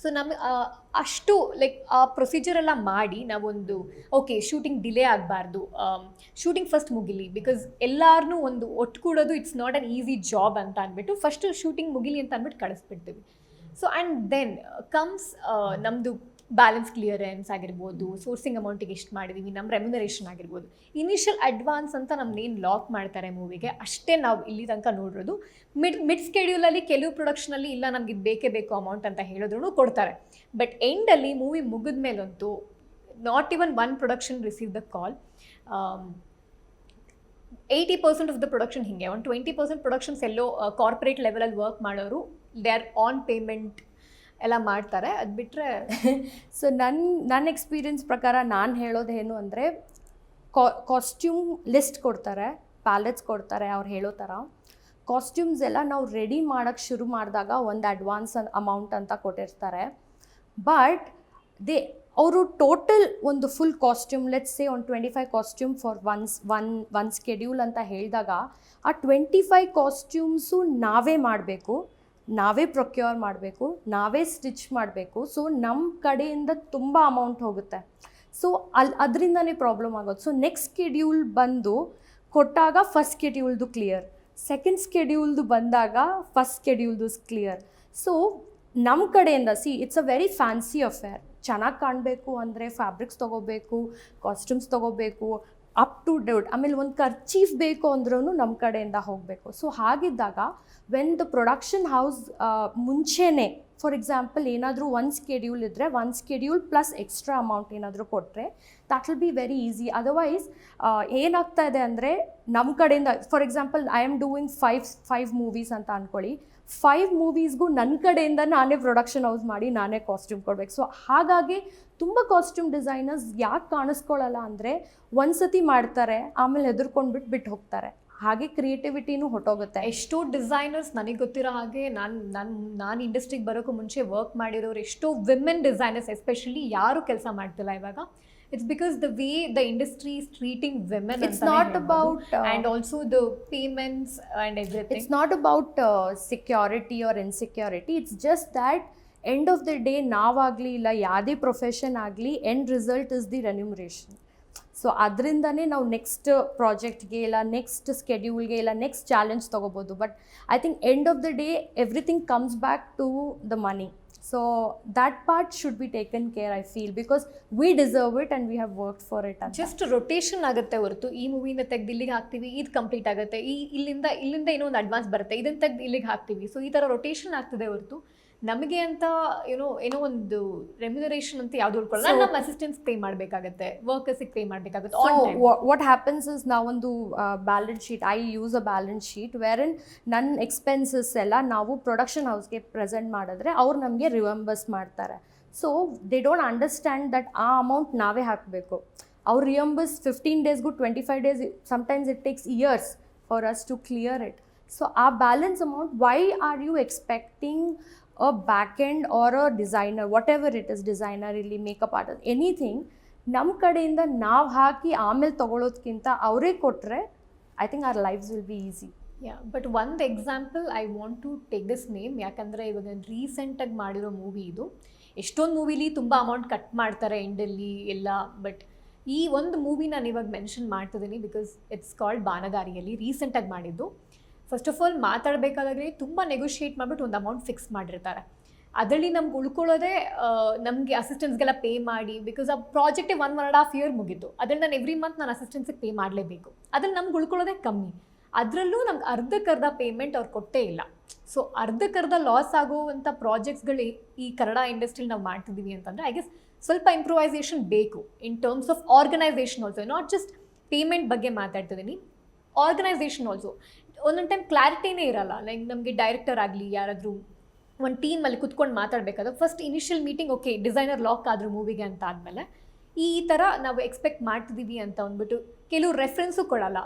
ಸೊ ನಮಗೆ ಅಷ್ಟು ಲೈಕ್ ಆ ಪ್ರೊಸೀಜರ್ ಎಲ್ಲ ಮಾಡಿ ನಾವೊಂದು ಓಕೆ ಶೂಟಿಂಗ್ ಡಿಲೇ ಆಗಬಾರ್ದು, ಶೂಟಿಂಗ್ ಫಸ್ಟ್ ಮುಗಿಲಿ, ಬಿಕಾಸ್ ಎಲ್ಲಾರನ್ನೂ ಒಂದು ಒಟ್ಟುಗೂಡೋದು it's not an easy job ಅಂತ ಅಂದ್ಬಿಟ್ಟು ಫಸ್ಟು ಶೂಟಿಂಗ್ ಮುಗಿಲಿ ಅಂತ ಅಂದ್ಬಿಟ್ಟು ಕಳಿಸ್ಬಿಡ್ತೀವಿ. ಸೊ ಆ್ಯಂಡ್ ದೆನ್ ಕಮ್ಸ್ ನಮ್ಮದು ಬ್ಯಾಲೆನ್ಸ್ ಕ್ಲಿಯರೆನ್ಸ್ ಆಗಿರ್ಬೋದು, ಸೋರ್ಸಿಂಗ್ ಅಮೌಂಟಿಗೆ ಎಷ್ಟು ಮಾಡಿದ್ದೀವಿ, ನಮ್ಮ ರೆಮ್ಯುನರೇಷನ್ ಆಗಿರ್ಬೋದು. ಇನಿಷಿಯಲ್ ಅಡ್ವಾನ್ಸ್ ಅಂತ ನಮ್ಮನ್ನೇನು ಲಾಕ್ ಮಾಡ್ತಾರೆ ಮೂವಿಗೆ ಅಷ್ಟೇ ನಾವು ಇಲ್ಲಿ ತನಕ ನೋಡಿರೋದು. ಮಿಡ್ ಸ್ಕೆಡ್ಯೂಲಲ್ಲಿ ಕೆಲವು ಪ್ರೊಡಕ್ಷನಲ್ಲಿ ಇಲ್ಲ ನಮ್ಗೆ ಇದು ಬೇಕೇ ಬೇಕು ಅಮೌಂಟ್ ಅಂತ ಹೇಳಿದ್ರು ಕೊಡ್ತಾರೆ. ಬಟ್ ಎಂಡಲ್ಲಿ ಮೂವಿ ಮುಗಿದ ಮೇಲಂತೂ not even one production receive the call. 80% of the production ಹಿಂಗೆ, ಒಂದು 20% ಪ್ರೊಡಕ್ಷನ್ಸ್ ಎಲ್ಲೋ ಕಾರ್ಪೊರೇಟ್ ಲೆವೆಲಲ್ಲಿ ವರ್ಕ್ ಮಾಡೋರು ದೇ ಆರ್ ಆನ್ ಪೇಮೆಂಟ್ ಎಲ್ಲ ಮಾಡ್ತಾರೆ. ಅದು ಬಿಟ್ಟರೆ ಸೊ ನನ್ನ ಎಕ್ಸ್ಪೀರಿಯನ್ಸ್ ಪ್ರಕಾರ ನಾನು ಹೇಳೋದೇನು ಅಂದರೆ ಕಾಸ್ಟ್ಯೂಮ್ ಲಿಸ್ಟ್ ಕೊಡ್ತಾರೆ, ಪ್ಯಾಲೆಟ್ಸ್ ಕೊಡ್ತಾರೆ ಅವ್ರು ಹೇಳೋ ಥರ. ಕಾಸ್ಟ್ಯೂಮ್ಸ್ ಎಲ್ಲ ನಾವು ರೆಡಿ ಮಾಡೋಕ್ಕೆ ಶುರು ಮಾಡಿದಾಗ ಒಂದು ಅಡ್ವಾನ್ಸ್ ಅಮೌಂಟ್ ಅಂತ ಕೊಟ್ಟಿರ್ತಾರೆ. ಬಟ್ ಅವರು ಟೋಟಲ್ ಒಂದು ಫುಲ್ ಕಾಸ್ಟ್ಯೂಮ್ ಲೆಟ್ಸ್ ಸೇ ಒಂದು 25 ಕಾಸ್ಟ್ಯೂಮ್ ಫಾರ್ ಒನ್ ಸ್ಕೆಡ್ಯೂಲ್ ಅಂತ ಹೇಳಿದಾಗ ಆ 25 ಕಾಸ್ಟ್ಯೂಮ್ಸು ನಾವೇ ಮಾಡಬೇಕು, ನಾವೇ ಪ್ರೊಕ್ಯೂರ್ ಮಾಡಬೇಕು, ನಾವೇ ಸ್ಟಿಚ್ ಮಾಡಬೇಕು. ಸೊ ನಮ್ಮ ಕಡೆಯಿಂದ ತುಂಬ ಅಮೌಂಟ್ ಹೋಗುತ್ತೆ. ಸೊ ಅದರಿಂದನೇ ಪ್ರಾಬ್ಲಮ್ ಆಗೋದು. ಸೊ ನೆಕ್ಸ್ಟ್ ಸ್ಕೆಡ್ಯೂಲ್ ಬಂದು ಕೊಟ್ಟಾಗ ಫಸ್ಟ್ ಸ್ಕೆಡ್ಯೂಲ್ದು ಕ್ಲಿಯರ್, ಸೆಕೆಂಡ್ ಸ್ಕೆಡ್ಯೂಲ್ದು ಬಂದಾಗ ಫಸ್ಟ್ ಸ್ಕೆಡ್ಯೂಲ್ದು ಕ್ಲಿಯರ್. ಸೊ ನಮ್ಮ ಕಡೆಯಿಂದ it's a very fancy affair. ಚೆನ್ನಾಗಿ ಕಾಣಬೇಕು ಅಂದರೆ ಫ್ಯಾಬ್ರಿಕ್ಸ್ ತೊಗೋಬೇಕು, ಕಾಸ್ಟ್ಯೂಮ್ಸ್ ತೊಗೋಬೇಕು, ಅಪ್ ಟು ಡೇಟ್. ಆಮೇಲೆ ಒಂದು ಖರ್ಚೀಫ್ ಬೇಕು ಅಂದ್ರೂ ನಮ್ಮ ಕಡೆಯಿಂದ ಹೋಗಬೇಕು. ಸೊ ಹಾಗಿದ್ದಾಗ ವೆನ್ ದ ಪ್ರೊಡಕ್ಷನ್ ಹೌಸ್ ಮುಂಚೆನೇ ಫಾರ್ ಎಕ್ಸಾಂಪಲ್ ಏನಾದರೂ ಒಂದು ಸ್ಕೆಡ್ಯೂಲ್ ಇದ್ದರೆ ಒಂದು ಸ್ಕೆಡ್ಯೂಲ್ ಪ್ಲಸ್ ಎಕ್ಸ್ಟ್ರಾ ಅಮೌಂಟ್ ಏನಾದರೂ ಕೊಟ್ಟರೆ that will be very easy. Otherwise ಏನಾಗ್ತಾ ಇದೆ ಅಂದರೆ ನಮ್ಮ ಕಡೆಯಿಂದ for example I am doing five movies ಅಂತ ಅಂದ್ಕೊಳ್ಳಿ. 5 ಮೂವೀಸ್ಗೂ ನನ್ನ ಕಡೆಯಿಂದ ನಾನೇ ಪ್ರೊಡಕ್ಷನ್ ಹೌಸ್ ಮಾಡಿ ನಾನೇ ಕಾಸ್ಟ್ಯೂಮ್ ಕೊಡ್ಬೇಕು. ಸೊ ಹಾಗಾಗಿ ತುಂಬ ಕಾಸ್ಟ್ಯೂಮ್ ಡಿಸೈನರ್ಸ್ ಯಾಕೆ ಕಾಣಿಸ್ಕೊಳ್ಳಲ್ಲ ಅಂದರೆ ಒಂದು ಸತಿ ಮಾಡ್ತಾರೆ ಆಮೇಲೆ ಹೆದರ್ಕೊಂಡ್ಬಿಟ್ಟು ಬಿಟ್ಟು ಹೋಗ್ತಾರೆ. ಹಾಗೆ ಕ್ರಿಯೇಟಿವಿಟಿನೂ ಹೊಟ್ಟೋಗುತ್ತೆ. ಎಷ್ಟೋ ಡಿಸೈನರ್ಸ್ ನನಗೆ ಗೊತ್ತಿರೋ ಹಾಗೆ ನಾನು ಇಂಡಸ್ಟ್ರಿಗೆ ಬರೋಕ್ಕೂ ಮುಂಚೆ ವರ್ಕ್ ಮಾಡಿರೋರು ಎಷ್ಟೋ ವಿಮೆನ್ ಡಿಸೈನರ್ಸ್ ಎಸ್ಪೆಷಲಿ ಯಾರು ಕೆಲಸ ಮಾಡ್ತಿಲ್ಲ ಇವಾಗ. It's because the way the industry is treating women. It's not about and also the payments and everything. It's not about security or insecurity. It's just that end of the day ನಾವಾಗಲಿ ಇಲ್ಲ ಯಾವುದೇ profession ಆಗಲಿ end result is the remuneration. So ಅದರಿಂದನೇ ನಾವು next ಪ್ರಾಜೆಕ್ಟ್ಗೆ ಇಲ್ಲ next ಸ್ಕೆಡ್ಯೂಲ್ಗೆ ಇಲ್ಲ next challenge ತೊಗೋಬೋದು. But I think end of the day everything comes back to the money. So that part should be taken care, I feel, because we deserve it and we have worked for it. Just rotation ಆಗುತ್ತೆ ಹೊರತು ಈ ಮೂವಿನ ತೆಗೆದು ಇಲ್ಲಿಗೆ ಹಾಕ್ತೀವಿ, ಇದು complete ಆಗುತ್ತೆ, ಇಲ್ಲಿಂದ ಏನೋ ಒಂದು ಅಡ್ವಾನ್ಸ್ ಬರುತ್ತೆ, ಇದನ್ನು ತೆಗೆದು ಇಲ್ಲಿಗೆ ಹಾಕ್ತೀವಿ. ಸೊ ಈ ಥರ ರೊಟೇಷನ್ ಆಗ್ತದೆ ಹೊರತು ನಮಗೆ ಅಂತ ಏನೋ ಒಂದು ರೆಮ್ಯುನರೇಷನ್ ಅಂತ ಯಾವ್ದು ಉಳ್ಕೊಳ್ಳಲ್ಲ. ನಮ್ಮ ಅಸಿಸ್ಟೆಂಟ್ಸ್ ಪೇ ಮಾಡಬೇಕಾಗತ್ತೆ, ವರ್ಕರ್ಸಿಗೆ ಪೇ ಮಾಡಬೇಕಾಗುತ್ತೆ. ವಾಟ್ ಹ್ಯಾಪನ್ಸ್ ಇಸ್ ನಾವೊಂದು balance sheet, I use a balance sheet wherein ನನ್ನ ಎಕ್ಸ್ಪೆನ್ಸಸ್ ಎಲ್ಲ ನಾವು ಪ್ರೊಡಕ್ಷನ್ ಹೌಸ್ಗೆ ಪ್ರೆಸೆಂಟ್ ಮಾಡಿದ್ರೆ ಅವ್ರು ನಮಗೆ ರಿವಂಬರ್ಸ್ ಮಾಡ್ತಾರೆ. So they don't understand that ಆ ಅಮೌಂಟ್ ನಾವೇ ಹಾಕಬೇಕು. ಅವ್ರು ರಿವಂಬರ್ಸ್ 15 ಡೇಸ್ಗೂ 25 days, sometimes it takes years for us to clear it. So ಆ balance amount, why are you expecting a back end or a designer, whatever it is, designer ಇಲ್ಲಿ makeup artist anything ನಮ್ಮ ಕಡೆಯಿಂದ ನಾವು ಹಾಕಿ ಆಮೇಲೆ ತೊಗೊಳೋದ್ಕಿಂತ ಅವರೇ ಕೊಟ್ಟರೆ I think our lifes will be easy. But ಒಂದು example I want to take this name, ಯಾಕಂದರೆ ಇವಾಗ ರೀಸೆಂಟಾಗಿ ಮಾಡಿರೋ ಮೂವಿ ಇದು. ಎಷ್ಟೊಂದು ಮೂವಿಲಿ ತುಂಬ ಅಮೌಂಟ್ ಕಟ್ ಮಾಡ್ತಾರೆ ಎಂಡಲ್ಲಿ ಎಲ್ಲ. ಬಟ್ ಈ ಒಂದು ಮೂವಿ ನಾನು ಇವಾಗ ಮೆನ್ಷನ್ ಮಾಡ್ತಿದ್ದೀನಿ ಬಿಕಾಸ್ ಇಟ್ಸ್ ಕಾಲ್ಡ್ ಬಾನಗಾರಿಯಲ್ಲಿ, ರೀಸೆಂಟಾಗಿ ಮಾಡಿದ್ದು. ಫಸ್ಟ್ ಆಫ್ ಆಲ್ ಮಾತಾಡಬೇಕಾದ್ರೆ ತುಂಬ ನೆಗೋಷಿಯೇಟ್ ಮಾಡಿಬಿಟ್ಟು ಒಂದು ಅಮೌಂಟ್ ಫಿಕ್ಸ್ ಮಾಡಿರ್ತಾರೆ. ಅದರಲ್ಲಿ ನಮ್ಗೆ ಉಳ್ಕೊಳ್ಳೋದೇ ನಮಗೆ ಅಸಿಸ್ಟೆಂಟ್ಸ್ಗೆಲ್ಲ ಪೇ ಮಾಡಿ, ಬಿಕಾಸ್ ಆ ಪ್ರಾಜೆಕ್ಟೇ 1.5 ಇಯರ್ ಮುಗಿತು. ಅದ್ರಲ್ಲಿ ನಾನು ಎವ್ರಿ ಮಂತ್ ನಾನು ಅಸಿಸ್ಟೆಂಟ್ಸಿಗೆ ಪೇ ಮಾಡಲೇಬೇಕು. ಅದ್ರಲ್ಲಿ ನಮ್ಗೆ ಉಳ್ಕೊಳ್ಳೋದೇ ಕಮ್ಮಿ. ಅದರಲ್ಲೂ ನಮ್ಗೆ ಅರ್ಧಕ್ಕರ್ಧ ಪೇಮೆಂಟ್ ಅವ್ರು ಕೊಟ್ಟೇ ಇಲ್ಲ. ಸೊ ಅರ್ಧಕ್ಕರ್ಧ ಲಾಸ್ ಆಗುವಂಥ ಪ್ರಾಜೆಕ್ಟ್ಸ್ಗಳು ಈ ಕನ್ನಡ ಇಂಡಸ್ಟ್ರಿಲಿ ನಾವು ಮಾಡ್ತಿದ್ದೀವಿ ಅಂತಂದರೆ ಐ ಗೆಸ್ ಸ್ವಲ್ಪ ಇಂಪ್ರೂವೈಸೇಷನ್ ಬೇಕು in terms of organisation also. Not just payment ಬಗ್ಗೆ ಮಾತಾಡ್ತಿದ್ದೀನಿ, ಆರ್ಗನೈಸೇಷನ್ ಆಲ್ಸೋ. ಒಂದೊಂದು ಟೈಮ್ ಕ್ಲಾರಿಟಿನೇ ಇರಲ್ಲ. ಲೈಕ್ ನಮಗೆ ಡೈರೆಕ್ಟರ್ ಆಗಲಿ ಯಾರಾದರೂ ಒಂದು ಟೀಮಲ್ಲಿ ಕುತ್ಕೊಂಡು ಮಾತಾಡಬೇಕಾದ್ರೆ first initial meeting okay designer lock ಆದರೂ ಮೂವಿಗೆ ಅಂತ ಆದಮೇಲೆ ಈ ಥರ ನಾವು ಎಕ್ಸ್ಪೆಕ್ಟ್ ಮಾಡ್ತಿದ್ದೀವಿ ಅಂತ ಅಂದ್ಬಿಟ್ಟು ಕೆಲವು ರೆಫರೆನ್ಸು ಕೊಡಲ್ಲ.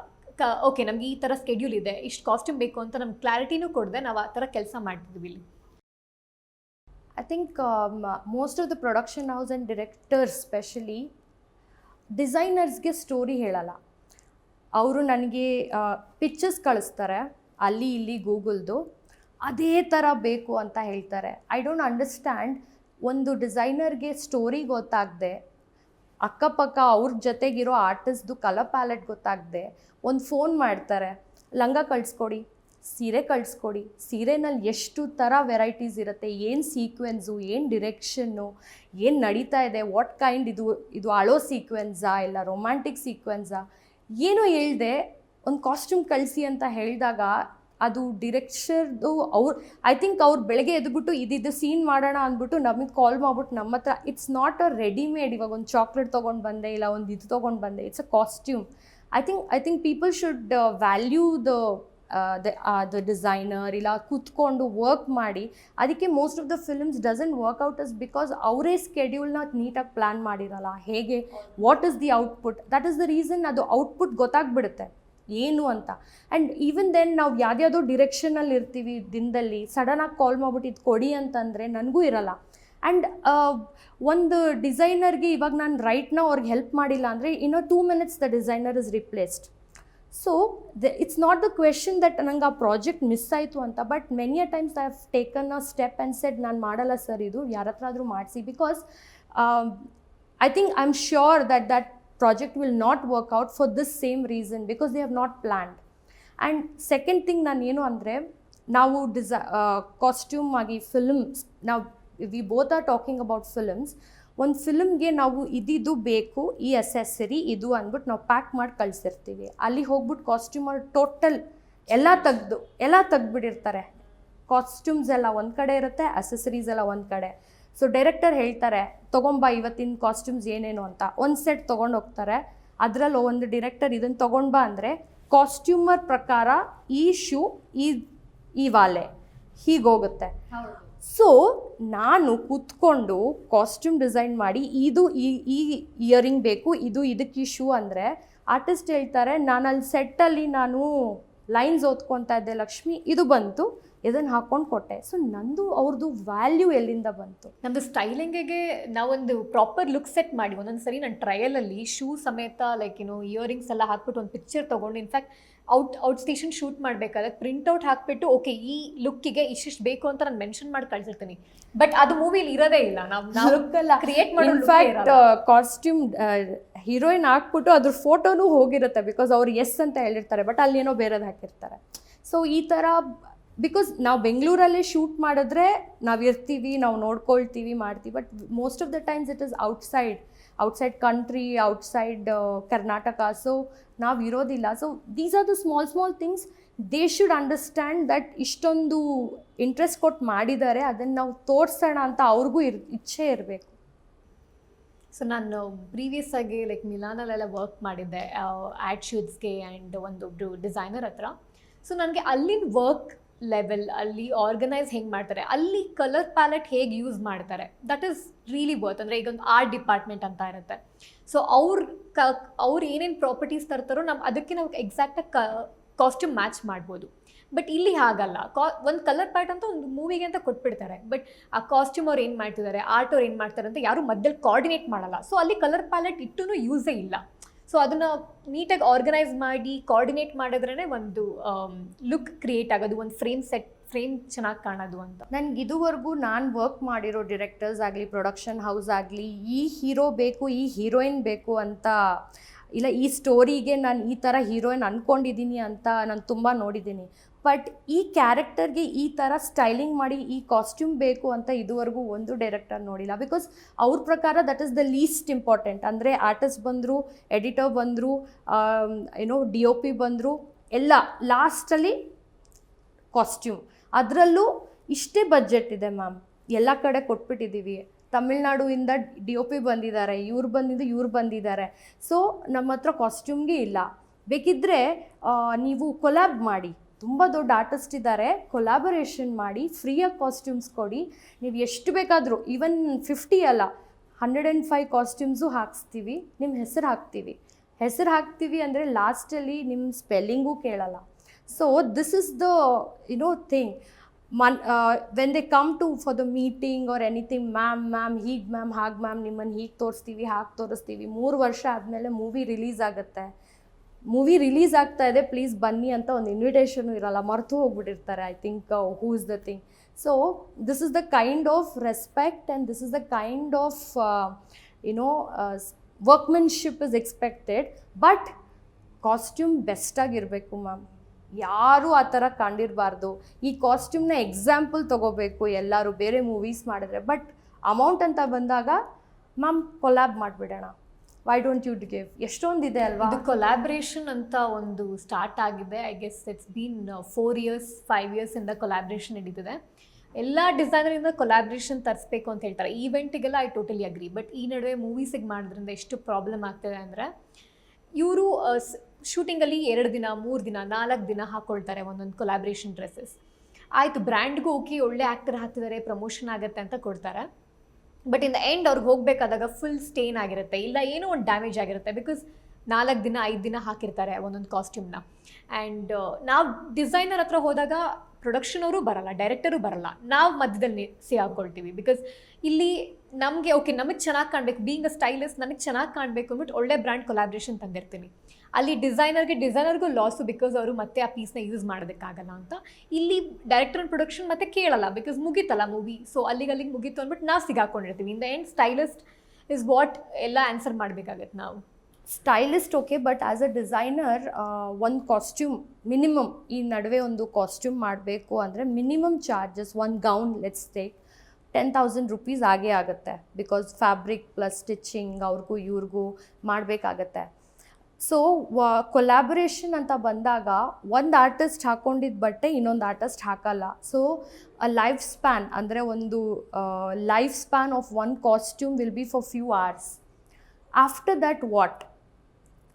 ಓಕೆ ನಮ್ಗೆ ಈ ಥರ ಸ್ಕೆಡ್ಯೂಲ್ ಇದೆ, ಇಷ್ಟು ಕಾಸ್ಟ್ಯೂಮ್ ಬೇಕು ಅಂತ ನಮ್ಗೆ ಕ್ಲಾರಿಟಿನೂ ಕೊಡದೆ ನಾವು ಆ ಥರ ಕೆಲಸ ಮಾಡ್ತಿದ್ದೀವಿ ಇಲ್ಲಿ. I think most of the production house and directors especially ಡಿಸೈನರ್ಸ್ಗೆ ಸ್ಟೋರಿ ಹೇಳಲ್ಲ. ಅವರು ನನಗೆ ಪಿಕ್ಚರ್ಸ್ ಕಳಿಸ್ತಾರೆ ಅಲ್ಲಿ ಇಲ್ಲಿ ಗೂಗಲ್ದು, ಅದೇ ಥರ ಬೇಕು ಅಂತ ಹೇಳ್ತಾರೆ. I don't understand. ಒಂದು ಡಿಸೈನರ್ಗೆ ಸ್ಟೋರಿ ಗೊತ್ತಾಗದೆ, ಅಕ್ಕಪಕ್ಕ ಅವ್ರ ಜೊತೆಗಿರೋ ಆರ್ಟಿಸ್ಟ್ದು ಕಲರ್ ಪ್ಯಾಲೆಟ್ ಗೊತ್ತಾಗದೆ ಒಂದು ಫೋನ್ ಮಾಡ್ತಾರೆ, ಲಂಗ ಕಳಿಸ್ಕೊಡಿ, ಸೀರೆ ಕಳಿಸ್ಕೊಡಿ, ಸೀರೆನಲ್ಲಿ ಎಷ್ಟು ಥರ ವೆರೈಟೀಸ್ ಇರುತ್ತೆ, ಏನು ಸೀಕ್ವೆನ್ಸು, ಏನು ಡಿರೆಕ್ಷನ್ನು, ಏನು ನಡೀತಾ ಇದೆ, ವಾಟ್ ಕೈಂಡ್ ಇದು ಅಳೋ ಸೀಕ್ವೆನ್ಸಾ ಇಲ್ಲ ರೊಮ್ಯಾಂಟಿಕ್ ಸೀಕ್ವೆನ್ಸಾ, ಏನೋ ಹೇಳ್ದೆ ಒಂದು ಕಾಸ್ಟ್ಯೂಮ್ ಕಳಿಸಿ ಅಂತ ಹೇಳಿದಾಗ ಅದು ಡಿರೆಕ್ಷರ್ದು ಐ ಥಿಂಕ್ ಅವ್ರು ಬೆಳಗ್ಗೆ ಎದ್ಬಿಟ್ಟು ಇದಿದ್ದು ಸೀನ್ ಮಾಡೋಣ ಅಂದ್ಬಿಟ್ಟು ನಮಗೆ ಕಾಲ್ ಮಾಡ್ಬಿಟ್ಟು ನಮ್ಮ ಹತ್ರ ಇಟ್ಸ್ ನಾಟ್ ಅ ರೆಡಿಮೇಡ್. ಇವಾಗ ಒಂದು ಚಾಕ್ಲೇಟ್ ತೊಗೊಂಡು ಬಂದೆ ಇಲ್ಲ ಒಂದು ಇದು ತೊಗೊಂಡು ಬಂದೆ, it's a costume. I think people should value the designer, ಇಲ್ಲ ಕೂತ್ಕೊಂಡು ವರ್ಕ್ ಮಾಡಿ. ಅದಕ್ಕೆ most of the films doesn't work out is because ಅವರೇ ಸ್ಕೆಡ್ಯೂಲ್ನ ನೀಟಾಗಿ ಪ್ಲ್ಯಾನ್ ಮಾಡಿರಲ್ಲ. ಹೇಗೆ what is the output, that is the reason ಅದು ಔಟ್ಪುಟ್ ಗೊತ್ತಾಗ್ಬಿಡುತ್ತೆ ಏನು ಅಂತ. ಆ್ಯಂಡ್ ಈವನ್ ದೆನ್ ನಾವು ಯಾವುದ್ಯಾವುದೋ ಡಿರೆಕ್ಷನಲ್ಲಿ ಇರ್ತೀವಿ ದಿನದಲ್ಲಿ, ಸಡನ್ನಾಗಿ ಕಾಲ್ ಮಾಡ್ಬಿಟ್ಟು ಇದು ಕೊಡಿ ಅಂತಂದರೆ ನನಗೂ ಇರಲ್ಲ. ಆ್ಯಂಡ್ ಒಂದು ಡಿಸೈನರ್ಗೆ ಇವಾಗ ನಾನು ರೈಟ್ನ ಅವ್ರಿಗೆ ಹೆಲ್ಪ್ ಮಾಡಿಲ್ಲ ಅಂದರೆ ಇನ್ನೂ 2 minutes the designer is replaced. So it's not the question that ನಂಗೆ ಆ ಪ್ರಾಜೆಕ್ಟ್ ಮಿಸ್ ಆಯಿತು ಅಂತ, but many a times I have taken a step and said ನಾನು ಮಾಡಲ್ಲ ಸರ್, ಇದು ಯಾರ ಹತ್ರ ಆದರೂ ಮಾಡಿಸಿ. Because I think I am sure that project will not work out for this same reason because they have not planned. And second thing ನಾನು ಏನು ಅಂದರೆ, ನಾವು ಕಾಸ್ಟ್ಯೂಮ್ ಆಗಿ ಫಿಲ್ಮ್ಸ್, ನಾವು we both are talking about films. ಒಂದು ಫಿಲ್ಮ್ಗೆ ನಾವು ಇದಿದು ಬೇಕು, ಈ ಅಸೆಸರಿ ಇದು ಅಂದ್ಬಿಟ್ಟು ನಾವು ಪ್ಯಾಕ್ ಮಾಡಿ ಕಳಿಸಿರ್ತೀವಿ. ಅಲ್ಲಿ ಹೋಗ್ಬಿಟ್ಟು ಕಾಸ್ಟ್ಯೂಮರ್ ಟೋಟಲ್ ಎಲ್ಲ ತೆಗ್ದುಬಿಟ್ಟಿರ್ತಾರೆ. ಕಾಸ್ಟ್ಯೂಮ್ಸ್ ಎಲ್ಲ ಒಂದು ಕಡೆ ಇರುತ್ತೆ, ಅಸೆಸರೀಸ್ ಎಲ್ಲ ಒಂದು ಕಡೆ. ಸೊ ಡೈರೆಕ್ಟರ್ ಹೇಳ್ತಾರೆ ತೊಗೊಂಬ ಇವತ್ತಿನ ಕಾಸ್ಟ್ಯೂಮ್ಸ್ ಏನೇನು ಅಂತ, ಒಂದು ಸೆಟ್ ತೊಗೊಂಡು ಹೋಗ್ತಾರೆ. ಅದರಲ್ಲಿ ಒಂದು ಡಿರೆಕ್ಟರ್ ಇದನ್ನು ತೊಗೊಂಡ್ಬಾ ಅಂದರೆ ಕಾಸ್ಟ್ಯೂಮರ್ ಪ್ರಕಾರ ಈ ಶೂ ಈ ವಾಲೆ ಹೀಗೋಗುತ್ತೆ. ಸೊ ನಾನು ಕೂತ್ಕೊಂಡು ಕಾಸ್ಟ್ಯೂಮ್ ಡಿಸೈನ್ ಮಾಡಿ ಇದು ಈ ಇಯರಿಂಗ್ ಬೇಕು, ಇದಕ್ಕೆ ಈ ಶೂ ಅಂದರೆ ಆರ್ಟಿಸ್ಟ್ ಹೇಳ್ತಾರೆ ನಾನು ಅಲ್ಲಿ ಸೆಟ್ಟಲ್ಲಿ ನಾನು ಲೈನ್ಸ್ ಓದ್ಕೊತಾ ಇದ್ದೆ ಲಕ್ಷ್ಮಿ, ಇದು ಬಂತು, ಇದನ್ನು ಹಾಕ್ಕೊಂಡು ಕೊಟ್ಟೆ. ಸೊ ನಂದು ಅವ್ರದ್ದು ವ್ಯಾಲ್ಯೂ ಎಲ್ಲಿಂದ ಬಂತು? ನಮ್ಮದು ಸ್ಟೈಲಿಂಗಿಗೆ ನಾವೊಂದು ಪ್ರಾಪರ್ ಲುಕ್ ಸೆಟ್ ಮಾಡಿ ಒಂದೊಂದು ಸರಿ ನಾನು ಟ್ರಯಲಲ್ಲಿ ಶೂ ಸಮೇತ ಲೈಕ್ ಇಯರಿಂಗ್ಸ್ ಎಲ್ಲ ಹಾಕ್ಬಿಟ್ಟು ಒಂದು ಪಿಕ್ಚರ್ ತೊಗೊಂಡು, ಇನ್ಫ್ಯಾಕ್ಟ್ ಔಟ್ ಸ್ಟೇಷನ್ ಶೂಟ್ ಮಾಡಬೇಕಾದ್ರೆ ಪ್ರಿಂಟ್ಔಟ್ ಹಾಕ್ಬಿಟ್ಟು ಓಕೆ ಈ ಲುಕ್ಕಿಗೆ ಇಷ್ಟಿಷ್ಟು ಬೇಕು ಅಂತ ನಾನು ಮೆನ್ಷನ್ ಮಾಡಿ ಕಳ್ಸಿರ್ತೀನಿ. ಬಟ್ ಅದು ಮೂವಿಲಿ ಇರೋದೇ ಇಲ್ಲ, ನಾವು ಕ್ರಿಯೇಟ್ ಮಾಡೋ. ಇನ್ಫ್ಯಾಕ್ಟ್ ಕಾಸ್ಟ್ಯೂಮ್ ಹೀರೋಯಿನ್ ಹಾಕ್ಬಿಟ್ಟು ಅದ್ರ ಫೋಟೋನೂ ಹೋಗಿರುತ್ತೆ, ಬಿಕಾಸ್ ಅವ್ರು ಎಸ್ ಅಂತ ಹೇಳಿರ್ತಾರೆ, ಬಟ್ ಅಲ್ಲಿ ಏನೋ ಬೇರೆದು ಹಾಕಿರ್ತಾರೆ. ಸೊ ಈ ಥರ ಬಿಕಾಸ್ ನಾವು ಬೆಂಗಳೂರಲ್ಲೇ ಶೂಟ್ ಮಾಡಿದ್ರೆ ನಾವು ಇರ್ತೀವಿ, ನಾವು ನೋಡ್ಕೊಳ್ತೀವಿ, ಮಾಡ್ತೀವಿ. But most of the times it is outside country, outside Karnataka. So ನಾವು ಇರೋದಿಲ್ಲ. So these are the small things they should understand that ಇಷ್ಟೊಂದು ಇಂಟ್ರೆಸ್ಟ್ ಕೊಟ್ಟು ಮಾಡಿದ್ದಾರೆ, ಅದನ್ನು ನಾವು ತೋರಿಸೋಣ ಅಂತ ಅವ್ರಿಗೂ ಇಚ್ಛೆ ಇರಬೇಕು. ಸೊ ನಾನು ಪ್ರೀವಿಯಸ್ ಆಗಿ ಲೈಕ್ ಮಿಲಾನಲ್ಲೆಲ್ಲ ವರ್ಕ್ ಮಾಡಿದ್ದೆ ಆ್ಯಡ್ ಶೂಟ್ಸ್ಗೆ ಆ್ಯಂಡ್ ಒಂದೊಬ್ಬರು ಡಿಸೈನರ್ ಹತ್ರ. ಸೊ ನನಗೆ ಅಲ್ಲಿನ ವರ್ಕ್ ಲೆವೆಲ್, ಅಲ್ಲಿ ಆರ್ಗನೈಸ್ ಹೆಂಗೆ ಮಾಡ್ತಾರೆ, ಅಲ್ಲಿ ಕಲರ್ ಪ್ಯಾಲೆಟ್ ಹೇಗೆ ಯೂಸ್ ಮಾಡ್ತಾರೆ, ದಟ್ ಈಸ್ ರಿಯಲಿ ವರ್ತ್. ಅಂದರೆ ಈಗ ಒಂದು ಆರ್ಟ್ ಡಿಪಾರ್ಟ್ಮೆಂಟ್ ಅಂತ ಇರುತ್ತೆ. ಸೊ ಅವ್ರು ಏನೇನು ಪ್ರಾಪರ್ಟೀಸ್ ತರ್ತಾರೋ ಅದಕ್ಕೆ ನಾವು ಎಕ್ಸಾಕ್ಟಾಗಿ ಕಾಸ್ಟ್ಯೂಮ್ ಮ್ಯಾಚ್ ಮಾಡ್ಬೋದು. ಬಟ್ ಇಲ್ಲಿ ಹಾಗಲ್ಲ. ಒಂದು ಕಲರ್ ಪ್ಯಾಲೆಟ್ ಅಂತ ಒಂದು ಮೂವಿಗೆ ಅಂತ ಕೊಟ್ಬಿಡ್ತಾರೆ, ಬಟ್ ಆ ಕಾಸ್ಟ್ಯೂಮ್ ಅವ್ರು ಏನು ಮಾಡ್ತಿದ್ದಾರೆ, ಆರ್ಟ್ ಅವ್ರು ಏನು ಮಾಡ್ತಾರೆ ಅಂತ ಯಾರು ಮಧ್ಯದಲ್ಲಿ ಕೋಆರ್ಡಿನೇಟ್ ಮಾಡಲ್ಲ. ಸೊ ಅಲ್ಲಿ ಕಲರ್ ಪ್ಯಾಲೆಟ್ ಇಟ್ಟೂ ಯೂಸೇ ಇಲ್ಲ. ಸೊ ಅದನ್ನು ನೀಟಾಗಿ ಆರ್ಗನೈಸ್ ಮಾಡಿ ಕೋಆರ್ಡಿನೇಟ್ ಮಾಡಿದ್ರೇ ಒಂದು ಲುಕ್ ಕ್ರಿಯೇಟ್ ಆಗೋದು, ಒಂದು ಫ್ರೇಮ್ ಚೆನ್ನಾಗಿ ಕಾಣೋದು ಅಂತ. ನನಗೆ ಇದುವರೆಗೂ ನಾನು ವರ್ಕ್ ಮಾಡಿರೋ ಡಿರೆಕ್ಟರ್ಸ್ ಆಗಲಿ, ಪ್ರೊಡಕ್ಷನ್ ಹೌಸ್ ಆಗಲಿ, ಈ ಹೀರೋ ಬೇಕು, ಈ ಹೀರೋಯಿನ್ ಬೇಕು ಅಂತ ಇಲ್ಲ, ಈ ಸ್ಟೋರಿಗೆ ನಾನು ಈ ಥರ ಹೀರೋಯಿನ್ ಅಂದ್ಕೊಂಡಿದ್ದೀನಿ ಅಂತ ನಾನು ತುಂಬ ನೋಡಿದ್ದೀನಿ. ಬಟ್ ಈ ಕ್ಯಾರೆಕ್ಟರ್ಗೆ ಈ ಥರ ಸ್ಟೈಲಿಂಗ್ ಮಾಡಿ ಈ ಕಾಸ್ಟ್ಯೂಮ್ ಬೇಕು ಅಂತ ಇದುವರೆಗೂ ಒಂದು ಡೈರೆಕ್ಟರ್ ನೋಡಿಲ್ಲ. ಬಿಕಾಸ್ ಅವ್ರ ಪ್ರಕಾರ that is the least important. ಅಂದರೆ ಆರ್ಟಿಸ್ಟ್ ಬಂದರು, ಎಡಿಟರ್ ಬಂದರು, DOP ಬಂದರು, ಎಲ್ಲ ಲಾಸ್ಟಲ್ಲಿ ಕಾಸ್ಟ್ಯೂಮ್. ಅದರಲ್ಲೂ ಇಷ್ಟೇ ಬಜೆಟ್ ಇದೆ ಮ್ಯಾಮ್, ಎಲ್ಲ ಕಡೆ ಕೊಟ್ಬಿಟ್ಟಿದ್ದೀವಿ. ತಮಿಳ್ನಾಡುವಿಂದ DOP ಬಂದಿದ್ದಾರೆ, ಇವ್ರು ಬಂದಿದ್ದಾರೆ. ಸೊ ನಮ್ಮ ಹತ್ರ ಕಾಸ್ಟ್ಯೂಮ್ಗೆ ಇಲ್ಲ. ಬೇಕಿದ್ದರೆ ನೀವು ಕೊಲ್ಯಾಬ್ ಮಾಡಿ, ತುಂಬ ದೊಡ್ಡ ಆರ್ಟಿಸ್ಟ್ ಇದ್ದಾರೆ, ಕೊಲ್ಯಾಬರೇಷನ್ ಮಾಡಿ, ಫ್ರೀಯಾಗಿ ಕಾಸ್ಟ್ಯೂಮ್ಸ್ ಕೊಡಿ. ನೀವು ಎಷ್ಟು ಬೇಕಾದರೂ, ಈವನ್ 50 ಅಲ್ಲ 105 ಕಾಸ್ಟ್ಯೂಮ್ಸು ಹಾಕ್ಸ್ತೀವಿ. ನಿಮ್ಮ ಹೆಸರು ಹಾಕ್ತೀವಿ ಅಂದರೆ ಲಾಸ್ಟಲ್ಲಿ ನಿಮ್ಮ ಸ್ಪೆಲ್ಲಿಂಗೂ ಕೇಳಲ್ಲ. So this is the thing. When they come to for the meeting or anything, ma'am ಹೀಗೆ ಮ್ಯಾಮ್ ಹಾಗೆ ಮ್ಯಾಮ್, ನಿಮ್ಮನ್ನು ಹೀಗೆ ತೋರಿಸ್ತೀವಿ ಹಾಗೆ ತೋರಿಸ್ತೀವಿ. 3 ವರ್ಷ ಆದಮೇಲೆ ಮೂವಿ ರಿಲೀಸ್ ಆಗ್ತಾ ಇದೆ, ಪ್ಲೀಸ್ ಬನ್ನಿ ಅಂತ ಒಂದು ಇನ್ವಿಟೇಷನು ಇರಲ್ಲ, ಮರೆತು ಹೋಗ್ಬಿಟ್ಟಿರ್ತಾರೆ. I think who is the thing. So this is the kind of respect and this is the kind of workmanship is expected. But costume ಬೆಸ್ಟಾಗಿರಬೇಕು ಮ್ಯಾಮ್, ಯಾರೂ ಆ ಥರ ಕಂಡಿರಬಾರ್ದು. ಈ ಕಾಸ್ಟ್ಯೂಮ್ನ ಎಕ್ಸಾಂಪಲ್ ತೊಗೋಬೇಕು ಎಲ್ಲರೂ, ಬೇರೆ ಮೂವೀಸ್ ಮಾಡಿದ್ರೆ. ಬಟ್ ಅಮೌಂಟ್ ಅಂತ ಬಂದಾಗ ಮ್ಯಾಮ್ ಕೊಲ್ಯಾಬ್ ಮಾಡಿಬಿಡೋಣ, ವೈ ಡೋಂಟ್ ಯು ಗಿವ್? ಎಷ್ಟೊಂದಿದೆ ಅಲ್ವಾ. ಇದು ಕೊಲ್ಯಾಬ್ರೇಷನ್ ಅಂತ ಒಂದು ಸ್ಟಾರ್ಟ್ ಆಗಿದೆ. I guess it's been 4 years 5 years ಇಂದ ಕೊಲ್ಯಾಬ್ರೇಷನ್ ನಡೀತಿದೆ. ಎಲ್ಲ ಡಿಸೈನರಿಂದ ಕೊಲ್ಯಾಬ್ರೇಷನ್ ತರಿಸ್ಬೇಕು ಅಂತ ಹೇಳ್ತಾರೆ. ಈವೆಂಟಿಗೆಲ್ಲ ಐ ಟೋಟಲಿ ಅಗ್ರಿ. ಬಟ್ ಈ ನಡುವೆ ಮೂವೀಸಿಗೆ ಮಾಡೋದ್ರಿಂದ ಎಷ್ಟು ಪ್ರಾಬ್ಲಮ್ ಆಗ್ತಿದೆ ಅಂದರೆ, ಇವರು ಶೂಟಿಂಗಲ್ಲಿ 2 ದಿನ 3 ದಿನ 4 ದಿನ ಹಾಕ್ಕೊಳ್ತಾರೆ ಒಂದೊಂದು ಕೊಲ್ಯಾಬ್ರೇಷನ್ ಡ್ರೆಸ್ಸಸ್. ಆಯಿತು, ಬ್ರ್ಯಾಂಡ್ಗೂ ಓಕೆ, ಒಳ್ಳೆ ಆ್ಯಕ್ಟರ್ ಹಾಕ್ತಿದ್ದಾರೆ, ಪ್ರಮೋಷನ್ ಆಗುತ್ತೆ ಅಂತ ಕೊಡ್ತಾರೆ. ಬಟ್ ಇನ್ ದ ಎಂಡ್ ಅವ್ರಿಗೆ ಹೋಗಬೇಕಾದಾಗ ಫುಲ್ ಸ್ಟೇನ್ ಆಗಿರುತ್ತೆ, ಇಲ್ಲ ಏನೋ ಒಂದು ಡ್ಯಾಮೇಜ್ ಆಗಿರುತ್ತೆ. ಬಿಕಾಸ್ 4 ದಿನ 5 ದಿನ ಹಾಕಿರ್ತಾರೆ ಒಂದೊಂದು ಕಾಸ್ಟ್ಯೂಮ್ನ. ಆ್ಯಂಡ್ ನಾವು ಡಿಸೈನರ್ ಹತ್ರ ಹೋದಾಗ ಪ್ರೊಡಕ್ಷನ್ ಅವರು ಬರಲ್ಲ, ಡೈರೆಕ್ಟರು ಬರಲ್ಲ, ನಾವು ಮಧ್ಯದಲ್ಲಿ ಸಿಗಾಕೊಳ್ತೀವಿ. ಬಿಕಾಸ್ ಇಲ್ಲಿ ನಮಗೆ ಓಕೆ, ನಮಗೆ ಚೆನ್ನಾಗಿ ಕಾಣಬೇಕು, ಬೀಯಿಂಗ್ ಅ ಸ್ಟೈಲಿಸ್ಟ್ ನನಗೆ ಚೆನ್ನಾಗಿ ಕಾಣಬೇಕು ಅಂದ್ಬಿಟ್ಟು ಒಳ್ಳೆ ಬ್ರ್ಯಾಂಡ್ ಕೊಲ್ಯಾಬ್ರೇಷನ್ ತಂದಿರ್ತೀನಿ. ಅಲ್ಲಿ ಡಿಸೈನರ್ಗೂ ಲಾಸು, ಬಿಕಾಸ್ ಅವರು ಮತ್ತೆ ಆ ಪೀಸ್ನ ಯೂಸ್ ಮಾಡೋದಕ್ಕಾಗಲ್ಲ ಅಂತ. ಇಲ್ಲಿ ಡೈರೆಕ್ಟರ್ ಆ್ಯಂಡ್ ಪ್ರೊಡಕ್ಷನ್ ಮತ್ತೆ ಕೇಳಲ್ಲ, ಬಿಕಾಸ್ ಮುಗೀತಲ್ಲ ಮೂವಿ. ಸೊ ಅಲ್ಲಿಗೆ ಮುಗೀತು ಅಂದ್ಬಿಟ್ಟು ನಾವು ಸಿಗಾಕೊಂಡಿರ್ತೀವಿ. In the end stylist is what ಎಲ್ಲ ಆನ್ಸರ್ ಮಾಡಬೇಕಾಗತ್ತೆ ನಾವು. Stylist okay, but as a designer ಒಂದು ಕಾಸ್ಟ್ಯೂಮ್ ಮಿನಿಮಮ್, ಈ ನಡುವೆ ಒಂದು ಕಾಸ್ಟ್ಯೂಮ್ ಮಾಡಬೇಕು ಅಂದರೆ ಮಿನಿಮಮ್ ಚಾರ್ಜಸ್, ಒಂದು ಗೌನ್ ಲೆಟ್ಸ್ ಟೇಕ್ 10,000 rupees ಆಗೇ ಆಗುತ್ತೆ. ಬಿಕಾಸ್ ಫ್ಯಾಬ್ರಿಕ್ ಪ್ಲಸ್ ಸ್ಟಿಚಿಂಗ್ ಅವ್ರಿಗೂ ಇವ್ರಿಗೂ ಮಾಡಬೇಕಾಗತ್ತೆ. ಸೊ ಕೊಲ್ಯಾಬರೇಷನ್ ಅಂತ ಬಂದಾಗ ಒಂದು ಆರ್ಟಿಸ್ಟ್ ಹಾಕ್ಕೊಂಡಿದ್ದ ಬಟ್ಟೆ ಇನ್ನೊಂದು ಆರ್ಟಿಸ್ಟ್ ಹಾಕಲ್ಲ. ಸೊ ಅ ಲೈಫ್ ಸ್ಪ್ಯಾನ್ ಅಂದರೆ ಒಂದು life span of one costume will be for few hours. After that what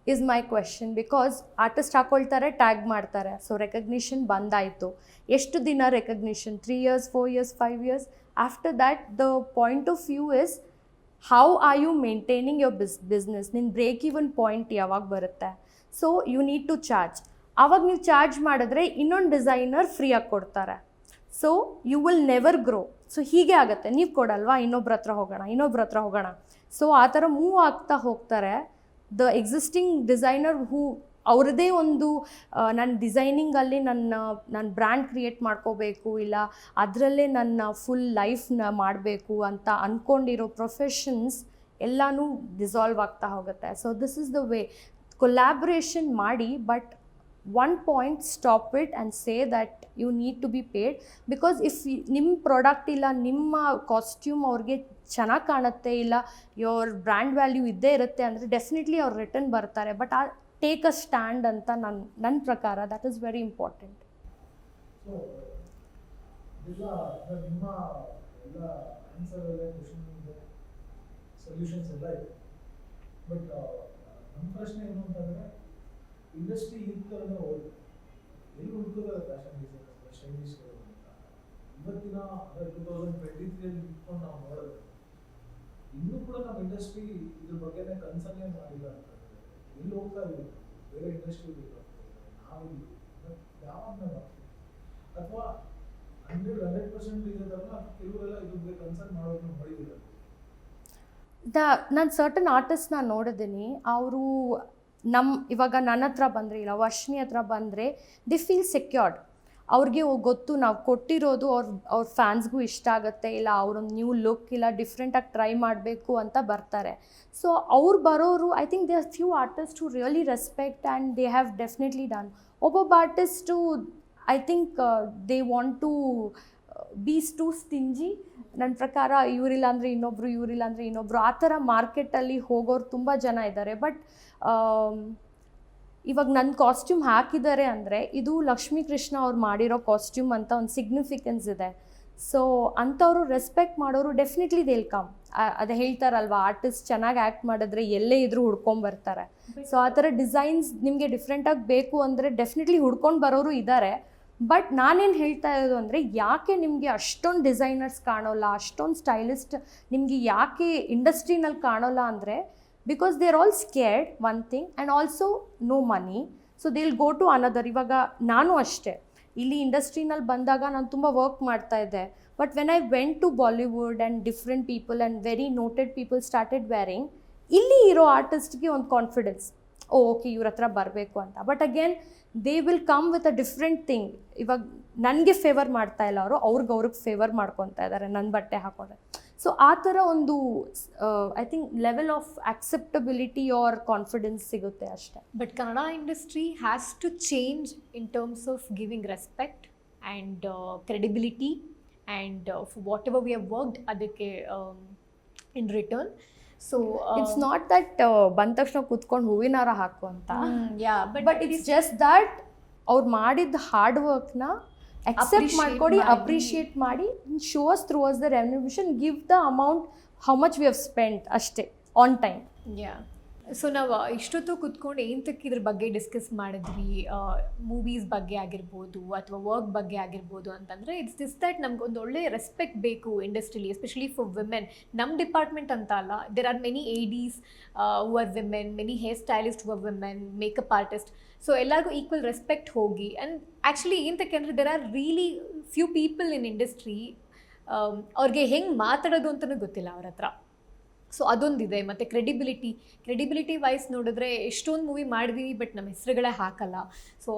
is my question. Because artist ಹಾಕ್ಕೊಳ್ತಾರೆ, ಟ್ಯಾಗ್ ಮಾಡ್ತಾರೆ, ಸೊ ರೆಕಗ್ನಿಷನ್ ಬಂದಾಯಿತು. ಎಷ್ಟು ದಿನ recognition? 3 years 4 years 5 years. After that the point of view is how are you maintaining your business? ನಿನ್ನ break even point ಯಾವಾಗ ಬರುತ್ತೆ? So you need to charge. ಆವಾಗ ನೀವು ಚಾರ್ಜ್ ಮಾಡಿದ್ರೆ ಇನ್ನೊಂದು ಡಿಸೈನರ್ ಫ್ರೀಯಾಗಿ ಕೊಡ್ತಾರೆ. So you will never grow. So ಹೀಗೆ ಆಗುತ್ತೆ, ನೀವು ಕೊಡಲ್ವಾ, ಇನ್ನೊಬ್ರ ಹತ್ರ ಹೋಗೋಣ. ಸೊ ಆ ಥರ ಮೂವ್ ಆಗ್ತಾ ಹೋಗ್ತಾರೆ. ದ ಎಕ್ಸಿಸ್ಟಿಂಗ್ ಡಿಸೈನರ್ ಹೂ ಅವ್ರದ್ದೇ ಒಂದು ನನ್ನ ಡಿಸೈನಿಂಗಲ್ಲಿ ನನ್ನ ಬ್ರ್ಯಾಂಡ್ ಕ್ರಿಯೇಟ್ ಮಾಡ್ಕೋಬೇಕು, ಇಲ್ಲ ಅದರಲ್ಲೇ ನನ್ನ ಫುಲ್ ಲೈಫ್ನ ಮಾಡಬೇಕು ಅಂತ ಅಂದ್ಕೊಂಡಿರೋ ಪ್ರೊಫೆಷನ್ಸ್ ಎಲ್ಲನೂ ಡಿಸಾಲ್ವ್ ಆಗ್ತಾ ಹೋಗುತ್ತೆ. So this is the way. Collaboration ಮಾಡಿ, but one point stop it and say that you need to be paid. Because if ನಿಮ್ಮ ಪ್ರಾಡಕ್ಟ್ ಇಲ್ಲ, ನಿಮ್ಮ ಕಾಸ್ಟ್ಯೂಮ್ ಅವ್ರಿಗೆ ಚೆನ್ನಾಗಿ ಕಾಣುತ್ತೆ, ಇಲ್ಲ ಯೋರ್ ಬ್ರ್ಯಾಂಡ್ ವ್ಯಾಲ್ಯೂ ಇದ್ದೇ ಇರುತ್ತೆ ಅಂದರೆ ಡೆಫಿನೆಟ್ಲಿ ಅವ್ರು ರಿಟರ್ನ್ ಬರ್ತಾರೆ. ಬಟ್ ಟೇಕ್ ಅ ಸ್ಟ್ಯಾಂಡ್ ಅಂತ ನನ್ನ ಪ್ರಕಾರ that is very important. So ನಿಮ್ಮ ಎಲ್ಲ ಆನ್ಸರ್ ಎಲ್ಲ ಕ್ವಶನ್ ಇದೆ, ಸೊಲ್ಯೂಷನ್ಸ್ ಎಲ್ಲ ಇದೆ. ಬಟ್ ನಮ್ಮ ಪ್ರಶ್ನೆ ಏನು ಅಂತಂದರೆ, ಇಂಡಸ್ಟ್ರಿ ಈ ಥರನೇ ಹೋಗುತ್ತೆ, ಎಲ್ಲಿ ಹುಡುಕೋದಲ್ಲ ಫ್ಯಾಷನ್ ಡಿಸೈನರ್ಸ್ ಸ್ಟೈಲಿಸ್ಟ್ಗಳು ಅಂತ. ಇವತ್ತಿನ 2023 ಇಟ್ಕೊಂಡು ನಾವು ನೋಡಿದ್ರೆ ಇನ್ನೂ ಕೂಡ ನಮ್ಮ ಇಂಡಸ್ಟ್ರಿ ಇದ್ರ ಬಗ್ಗೆನೇ ಕನ್ಸರ್ನೇ ಮಾಡಿಲ್ಲ ಅಂತ. ಎಲ್ಲಿ ಹೋಗ್ತಾ ಇಲ್ಲ, ಬೇರೆ ಇಂಡಸ್ಟ್ರಿ ನಾವಿಲ್ಲಿ ಯಾವಾಗ ನಾವು ಅಥವಾ 100% ಇರೋದಲ್ಲ, ಕೆಲವರೆಲ್ಲ ಇದ್ರ ಬಗ್ಗೆ ಕನ್ಸರ್ನ್ ಮಾಡೋದನ್ನ ಮಾಡಿದಿಲ್ಲ. ನಾನು ಸರ್ಟನ್ ಆರ್ಟಿಸ್ಟ್ನ ನೋಡಿದ್ದೀನಿ, ಅವರು ಇವಾಗ ನನ್ನ ಹತ್ರ ಬಂದರೆ, ಇಲ್ಲ ವರ್ಷಿಣಿ ಹತ್ರ ಬಂದರೆ, ದಿ ಫೀಲ್ ಸೆಕ್ಯೂರ್ಡ್. ಅವ್ರಿಗೆ ಗೊತ್ತು ನಾವು ಕೊಟ್ಟಿರೋದು ಅವ್ರ ಫ್ಯಾನ್ಸ್ಗೂ ಇಷ್ಟ ಆಗುತ್ತೆ, ಇಲ್ಲ ಅವರೊಂದು ನ್ಯೂ ಲುಕ್, ಇಲ್ಲ ಡಿಫ್ರೆಂಟಾಗಿ ಟ್ರೈ ಮಾಡಬೇಕು ಅಂತ ಬರ್ತಾರೆ. ಸೊ ಅವ್ರು ಬರೋರು, I think they are few artist who really respect and they have definitely done. ಒಬ್ಬೊಬ್ಬ artist I think they want to be too stingy. ನನ್ನ ಪ್ರಕಾರ ಇವರಿಲ್ಲ ಅಂದರೆ ಇನ್ನೊಬ್ಬರು ಆ ಥರ ಮಾರ್ಕೆಟಲ್ಲಿ ಹೋಗೋರು ತುಂಬ ಜನ ಇದ್ದಾರೆ. ಬಟ್ ಇವಾಗ ನನ್ನ ಕಾಸ್ಟ್ಯೂಮ್ ಹಾಕಿದ್ದಾರೆ ಅಂದರೆ ಇದು ಲಕ್ಷ್ಮೀ ಕೃಷ್ಣ ಅವ್ರು ಮಾಡಿರೋ ಕಾಸ್ಟ್ಯೂಮ್ ಅಂತ ಒಂದು ಸಿಗ್ನಿಫಿಕೆನ್ಸ್ ಇದೆ. ಸೊ ಅಂಥವ್ರು ರೆಸ್ಪೆಕ್ಟ್ ಮಾಡೋರು ಡೆಫಿನೆಟ್ಲಿ ದೇಲ್ ಕಮ್. ಅದು ಹೇಳ್ತಾರಲ್ವ, ಆರ್ಟಿಸ್ಟ್ ಚೆನ್ನಾಗಿ ಆ್ಯಕ್ಟ್ ಮಾಡಿದ್ರೆ ಎಲ್ಲೇ ಇದ್ರೂ ಹುಡ್ಕೊಂಬರ್ತಾರೆ. ಸೊ ಆ ಥರ ಡಿಸೈನ್ಸ್ ನಿಮಗೆ ಡಿಫ್ರೆಂಟಾಗಿ ಬೇಕು ಅಂದರೆ ಡೆಫಿನೆಟ್ಲಿ ಹುಡ್ಕೊಂಡು ಬರೋರು ಇದ್ದಾರೆ. ಬಟ್ ನಾನೇನು ಹೇಳ್ತಾ ಇರೋದು ಅಂದರೆ, ಯಾಕೆ ನಿಮಗೆ ಅಷ್ಟೊಂದು ಡಿಸೈನರ್ಸ್ ಕಾಣೋಲ್ಲ, ಅಷ್ಟೊಂದು ಸ್ಟೈಲಿಸ್ಟ್ ನಿಮಗೆ ಯಾಕೆ ಇಂಡಸ್ಟ್ರಿನಲ್ಲಿ ಕಾಣೋಲ್ಲ ಅಂದರೆ, because they are all scared one thing and also no money. So they will go to another. ಇವಾಗ ನಾನು ಅಷ್ಟೇ ಇಲ್ಲಿ ಇಂಡಸ್ಟ್ರಿನಲ್ಲಿ ಬಂದಾಗ ನಾನು ತುಂಬ ವರ್ಕ್ ಮಾಡ್ತಾ ಇದ್ದೆ. But when I went to Bollywood and different people and very noted people started wearing, ಇಲ್ಲಿ ಇರೋ ಆರ್ಟಿಸ್ಟ್ಗೆ ಒಂದು ಕಾನ್ಫಿಡೆನ್ಸ್, ಓಕೆ ಇವ್ರ ಹತ್ರ ಬರಬೇಕು ಅಂತ. But again they will come with a different thing. ಇವಾಗ ನನಗೆ ಫೇವರ್ ಮಾಡ್ತಾ ಇಲ್ಲ ಅವರು, ಅವ್ರಿಗೆ ಫೇವರ್ ಮಾಡ್ಕೊತಾ ಇದ್ದಾರೆ ನನ್ನ ಬಟ್ಟೆ ಹಾಕೊಂಡ್ರೆ. ಸೊ ಆ ಥರ ಒಂದು I think level of acceptability or confidence ಸಿಗುತ್ತೆ ಅಷ್ಟೇ. But Kannada industry has to change in terms of giving respect and credibility and whatever we have worked ಅದಕ್ಕೆ in return. So it's not that ಬಂದ ತಕ್ಷಣ ಕೂತ್ಕೊಂಡು ಹೂವಿನಾರ ಹಾಕು ಅಂತ, but it's just that ಅವ್ರು ಮಾಡಿದ ಹಾರ್ಡ್ ವರ್ಕ್ನ accept ಮಾಡ್ಕೊಡಿ, ಅಪ್ರಿಷಿಯೇಟ್ ಮಾಡಿ, show us through us the remuneration, give the amount how much we have spent ಅಷ್ಟೇ ಆನ್ ಟೈಮ್. ಸೊ ನಾವು ಇಷ್ಟೊತ್ತು ಕುತ್ಕೊಂಡು ಏನಕ್ಕೆ ಇದ್ರ ಬಗ್ಗೆ ಡಿಸ್ಕಸ್ ಮಾಡಿದ್ವಿ, ಮೂವೀಸ್ ಬಗ್ಗೆ ಆಗಿರ್ಬೋದು ಅಥವಾ ವರ್ಕ್ ಬಗ್ಗೆ ಆಗಿರ್ಬೋದು ಅಂತಂದರೆ, ಇಟ್ಸ್ ದಿಸ್ ದಟ್ ನಮ್ಗೆ ಒಂದು ಒಳ್ಳೆ ರೆಸ್ಪೆಕ್ಟ್ ಬೇಕು ಇಂಡಸ್ಟ್ರಿಲಿ, ಎಸ್ಪೆಷಲಿ ಫಾರ್ ವಿಮೆನ್. ನಮ್ಮ ಡಿಪಾರ್ಟ್ಮೆಂಟ್ ಅಂತ ಅಲ್ಲ, there are many ADs who are women, many hair stylist who are women, makeup artist. So ಎಲ್ಲರಿಗೂ ಈಕ್ವಲ್ ರೆಸ್ಪೆಕ್ಟ್ ಹೋಗಿ. ಆ್ಯಂಡ್ ಆ್ಯಕ್ಚುಲಿ ಏನಕ್ಕೆ ಅಂದರೆ there are really few people in industry, ಅವ್ರಿಗೆ ಹೆಂಗೆ ಮಾತಾಡೋದು ಅಂತಲೂ ಗೊತ್ತಿಲ್ಲ ಅವ್ರ ಹತ್ರ. ಸೊ ಅದೊಂದಿದೆ. ಮತ್ತು ಕ್ರೆಡಿಬಿಲಿಟಿ ವೈಸ್ ನೋಡಿದ್ರೆ ಎಷ್ಟೊಂದು ಮೂವಿ ಮಾಡಿದೀವಿ, ಬಟ್ ನಮ್ಮ ಹೆಸರುಗಳೇ ಹಾಕಲ್ಲ. ಸೊ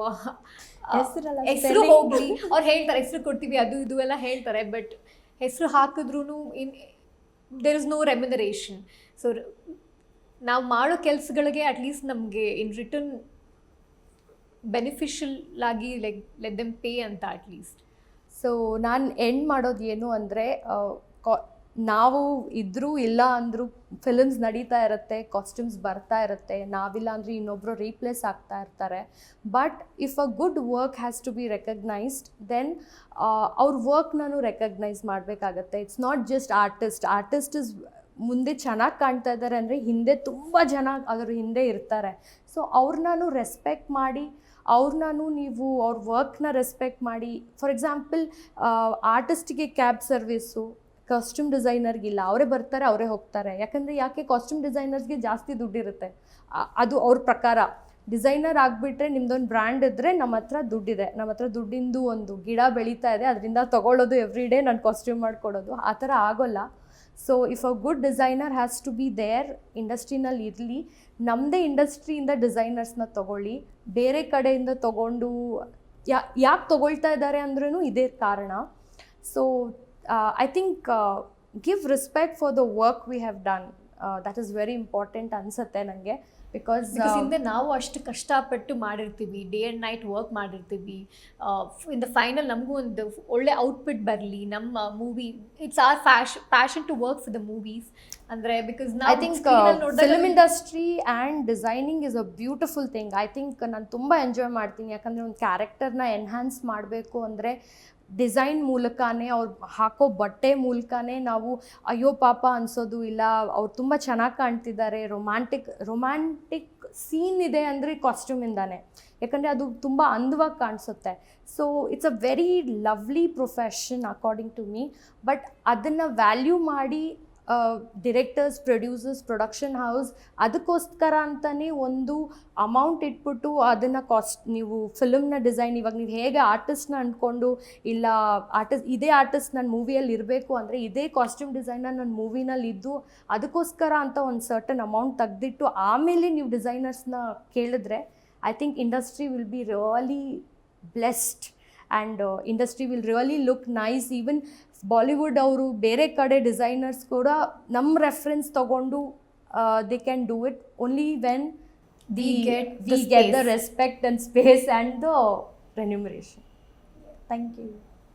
ಹೆಸರು ಹೋಗಲಿ, ಅವ್ರು ಹೇಳ್ತಾರೆ ಹೆಸರು ಕೊಡ್ತೀವಿ ಅದು ಇದು ಎಲ್ಲ ಹೇಳ್ತಾರೆ, ಬಟ್ ಹೆಸರು ಹಾಕಿದ್ರೂ there is no remuneration. So ನಾವು ಮಾಡೋ ಕೆಲಸಗಳಿಗೆ ಅಟ್ಲೀಸ್ಟ್ ನಮಗೆ ಇನ್ ರಿಟರ್ನ್ ಬೆನಿಫಿಷಿಯಲ್ ಆಗಿ ಲೆಟ್ ದೆಮ್ ಪೇ ಅಂತ ಅಟ್ಲೀಸ್ಟ್. ಸೊ ನಾನು ಎಂಡ್ ಮಾಡೋದು ಏನು ಅಂದರೆ, ನಾವು ಇದ್ರೂ ಇಲ್ಲ ಅಂದರೂ ಫಿಲ್ಮ್ಸ್ ನಡೀತಾ ಇರುತ್ತೆ, ಕಾಸ್ಟ್ಯೂಮ್ಸ್ ಬರ್ತಾ ಇರುತ್ತೆ, ನಾವಿಲ್ಲ ಅಂದರೆ ಇನ್ನೊಬ್ಬರು ರೀಪ್ಲೇಸ್ ಆಗ್ತಾ ಇರ್ತಾರೆ. But if a good work has to be recognised, then ಅವ್ರ ವರ್ಕ್ನೂ ರೆಕಗ್ನೈಸ್ ಮಾಡಬೇಕಾಗತ್ತೆ. It's not just artist is ಮುಂದೆ ಚೆನ್ನಾಗಿ ಕಾಣ್ತಾ ಇದ್ದಾರೆ ಅಂದರೆ ಹಿಂದೆ ತುಂಬ ಜನ ಅದ್ರ ಹಿಂದೆ ಇರ್ತಾರೆ. ಸೊ ಅವ್ರನ್ನೂ ರೆಸ್ಪೆಕ್ಟ್ ಮಾಡಿ, ನೀವು ಅವ್ರ ವರ್ಕ್ನ ರೆಸ್ಪೆಕ್ಟ್ ಮಾಡಿ. ಫಾರ್ ಎಕ್ಸಾಂಪಲ್, ಆರ್ಟಿಸ್ಟಿಗೆ ಕ್ಯಾಬ್ ಸರ್ವಿಸು, ಕಾಸ್ಟ್ಯೂಮ್ ಡಿಸೈನರ್ಗಿಲ್ಲ, ಅವರೇ ಬರ್ತಾರೆ ಅವರೇ ಹೋಗ್ತಾರೆ. ಯಾಕೆ ಕಾಸ್ಟ್ಯೂಮ್ ಡಿಸೈನರ್ಸ್ಗೆ ಜಾಸ್ತಿ ದುಡ್ಡಿರುತ್ತೆ, ಅದು ಅವ್ರ ಪ್ರಕಾರ. ಡಿಸೈನರ್ ಆಗಿಬಿಟ್ರೆ ನಿಮ್ದೊಂದು ಬ್ರ್ಯಾಂಡ್ ಇದ್ದರೆ ನಮ್ಮ ಹತ್ರ ದುಡ್ಡಿದೆ, ನಮ್ಮ ಹತ್ರ ದುಡ್ಡಿಂದು ಒಂದು ಗಿಡ ಬೆಳೀತಾ ಇದೆ, ಅದರಿಂದ ತೊಗೊಳ್ಳೋದು ಎವ್ರಿ ಡೇ ನಾನು ಕಾಸ್ಟ್ಯೂಮ್ ಮಾಡಿಕೊಡೋದು, ಆ ಥರ ಆಗೋಲ್ಲ. So if a good designer has to be there, ಇಂಡಸ್ಟ್ರಿನಲ್ಲಿ ಇರಲಿ. ನಮ್ಮದೇ ಇಂಡಸ್ಟ್ರಿಯಿಂದ ಡಿಸೈನರ್ಸ್ನ ತೊಗೊಳ್ಳಿ, ಬೇರೆ ಕಡೆಯಿಂದ ತೊಗೊಂಡು ಯಾಕೆ ತೊಗೊಳ್ತಾ ಇದ್ದಾರೆ ಅಂದ್ರೂ ಇದೇ ಕಾರಣ. So I think give respect for the work we have done. That is very important ಅನ್ಸುತ್ತೆ ನನಗೆ. ಬಿಕಾಸ್ ಹಿಂದೆ ನಾವು ಅಷ್ಟು ಕಷ್ಟಪಟ್ಟು ಮಾಡಿರ್ತೀವಿ, ಡೇ ಆ್ಯಂಡ್ ನೈಟ್ ವರ್ಕ್ ಮಾಡಿರ್ತೀವಿ. ಇನ್ ದ ಫೈನಲ್ ನಮಗೂ ಒಂದು ಒಳ್ಳೆ ಔಟ್ಪುಟ್ ಬರಲಿ, ನಮ್ಮ movie, it's our passion to work for the movies ಅಂದರೆ. Because I think film industry and designing is a beautiful thing. I think ನಾನು ತುಂಬ ಎಂಜಾಯ್ ಮಾಡ್ತೀನಿ. ಯಾಕಂದರೆ ಒಂದು ಕ್ಯಾರೆಕ್ಟರ್ನ ಎನ್ಹ್ಯಾನ್ಸ್ ಮಾಡಬೇಕು ಅಂದರೆ ಡಿಸೈನ್ ಮೂಲಕನೇ, ಅವ್ರು ಹಾಕೋ ಬಟ್ಟೆ ಮೂಲಕನೇ ನಾವು ಅಯ್ಯೋ ಪಾಪ ಅನಿಸೋದು ಇಲ್ಲ. ಅವ್ರು ತುಂಬ ಚೆನ್ನಾಗಿ ಕಾಣ್ತಿದ್ದಾರೆ, ರೊಮ್ಯಾಂಟಿಕ್ ಸೀನ್ ಇದೆ ಅಂದರೆ ಕಾಸ್ಟ್ಯೂಮಿಂದಾನೆ, ಯಾಕಂದರೆ ಅದು ತುಂಬ ಅಂದವಾಗಿ ಕಾಣಿಸುತ್ತೆ. So it's a very lovely profession according to me. But ಅದನ್ನು ವ್ಯಾಲ್ಯೂ ಮಾಡಿ ಡಿರೆಕ್ಟರ್ಸ್, ಪ್ರೊಡ್ಯೂಸರ್ಸ್, ಪ್ರೊಡಕ್ಷನ್ ಹೌಸ್ ಅದಕ್ಕೋಸ್ಕರ ಅಂತಲೇ ಒಂದು ಅಮೌಂಟ್ ಇಟ್ಬಿಟ್ಟು ಅದನ್ನು ನೀವು ಫಿಲ್ಮ್ನ ಡಿಸೈನ್, ಇವಾಗ ನೀವು ಹೇಗೆ ಆರ್ಟಿಸ್ಟ್ನ ಅಂದ್ಕೊಂಡು ಇಲ್ಲ ಇದೇ ಆರ್ಟಿಸ್ಟ್ ನನ್ನ ಮೂವಿಯಲ್ಲಿ ಇರಬೇಕು ಅಂದರೆ ಇದೇ ಕಾಸ್ಟ್ಯೂಮ್ ಡಿಸೈನರ್ ನನ್ನ ಮೂವಿನಲ್ಲಿ ಇದ್ದು ಅದಕ್ಕೋಸ್ಕರ ಅಂತ ಒಂದು ಸರ್ಟನ್ ಅಮೌಂಟ್ ತೆಗೆದಿಟ್ಟು ಆಮೇಲೆ ನೀವು ಡಿಸೈನರ್ಸ್ನ ಕೇಳಿದ್ರೆ, I think industry will be really blessed and industry will really look nice. Even Bollywood ಅವರು ಬೇರೆ ಕಡೆ ಡಿಸೈನರ್ಸ್ ಕೂಡ ನಮ್ಮ ರೆಫರೆನ್ಸ್ ತೊಗೊಂಡು they can do it only when we get the respect and space and the remuneration. Thank you.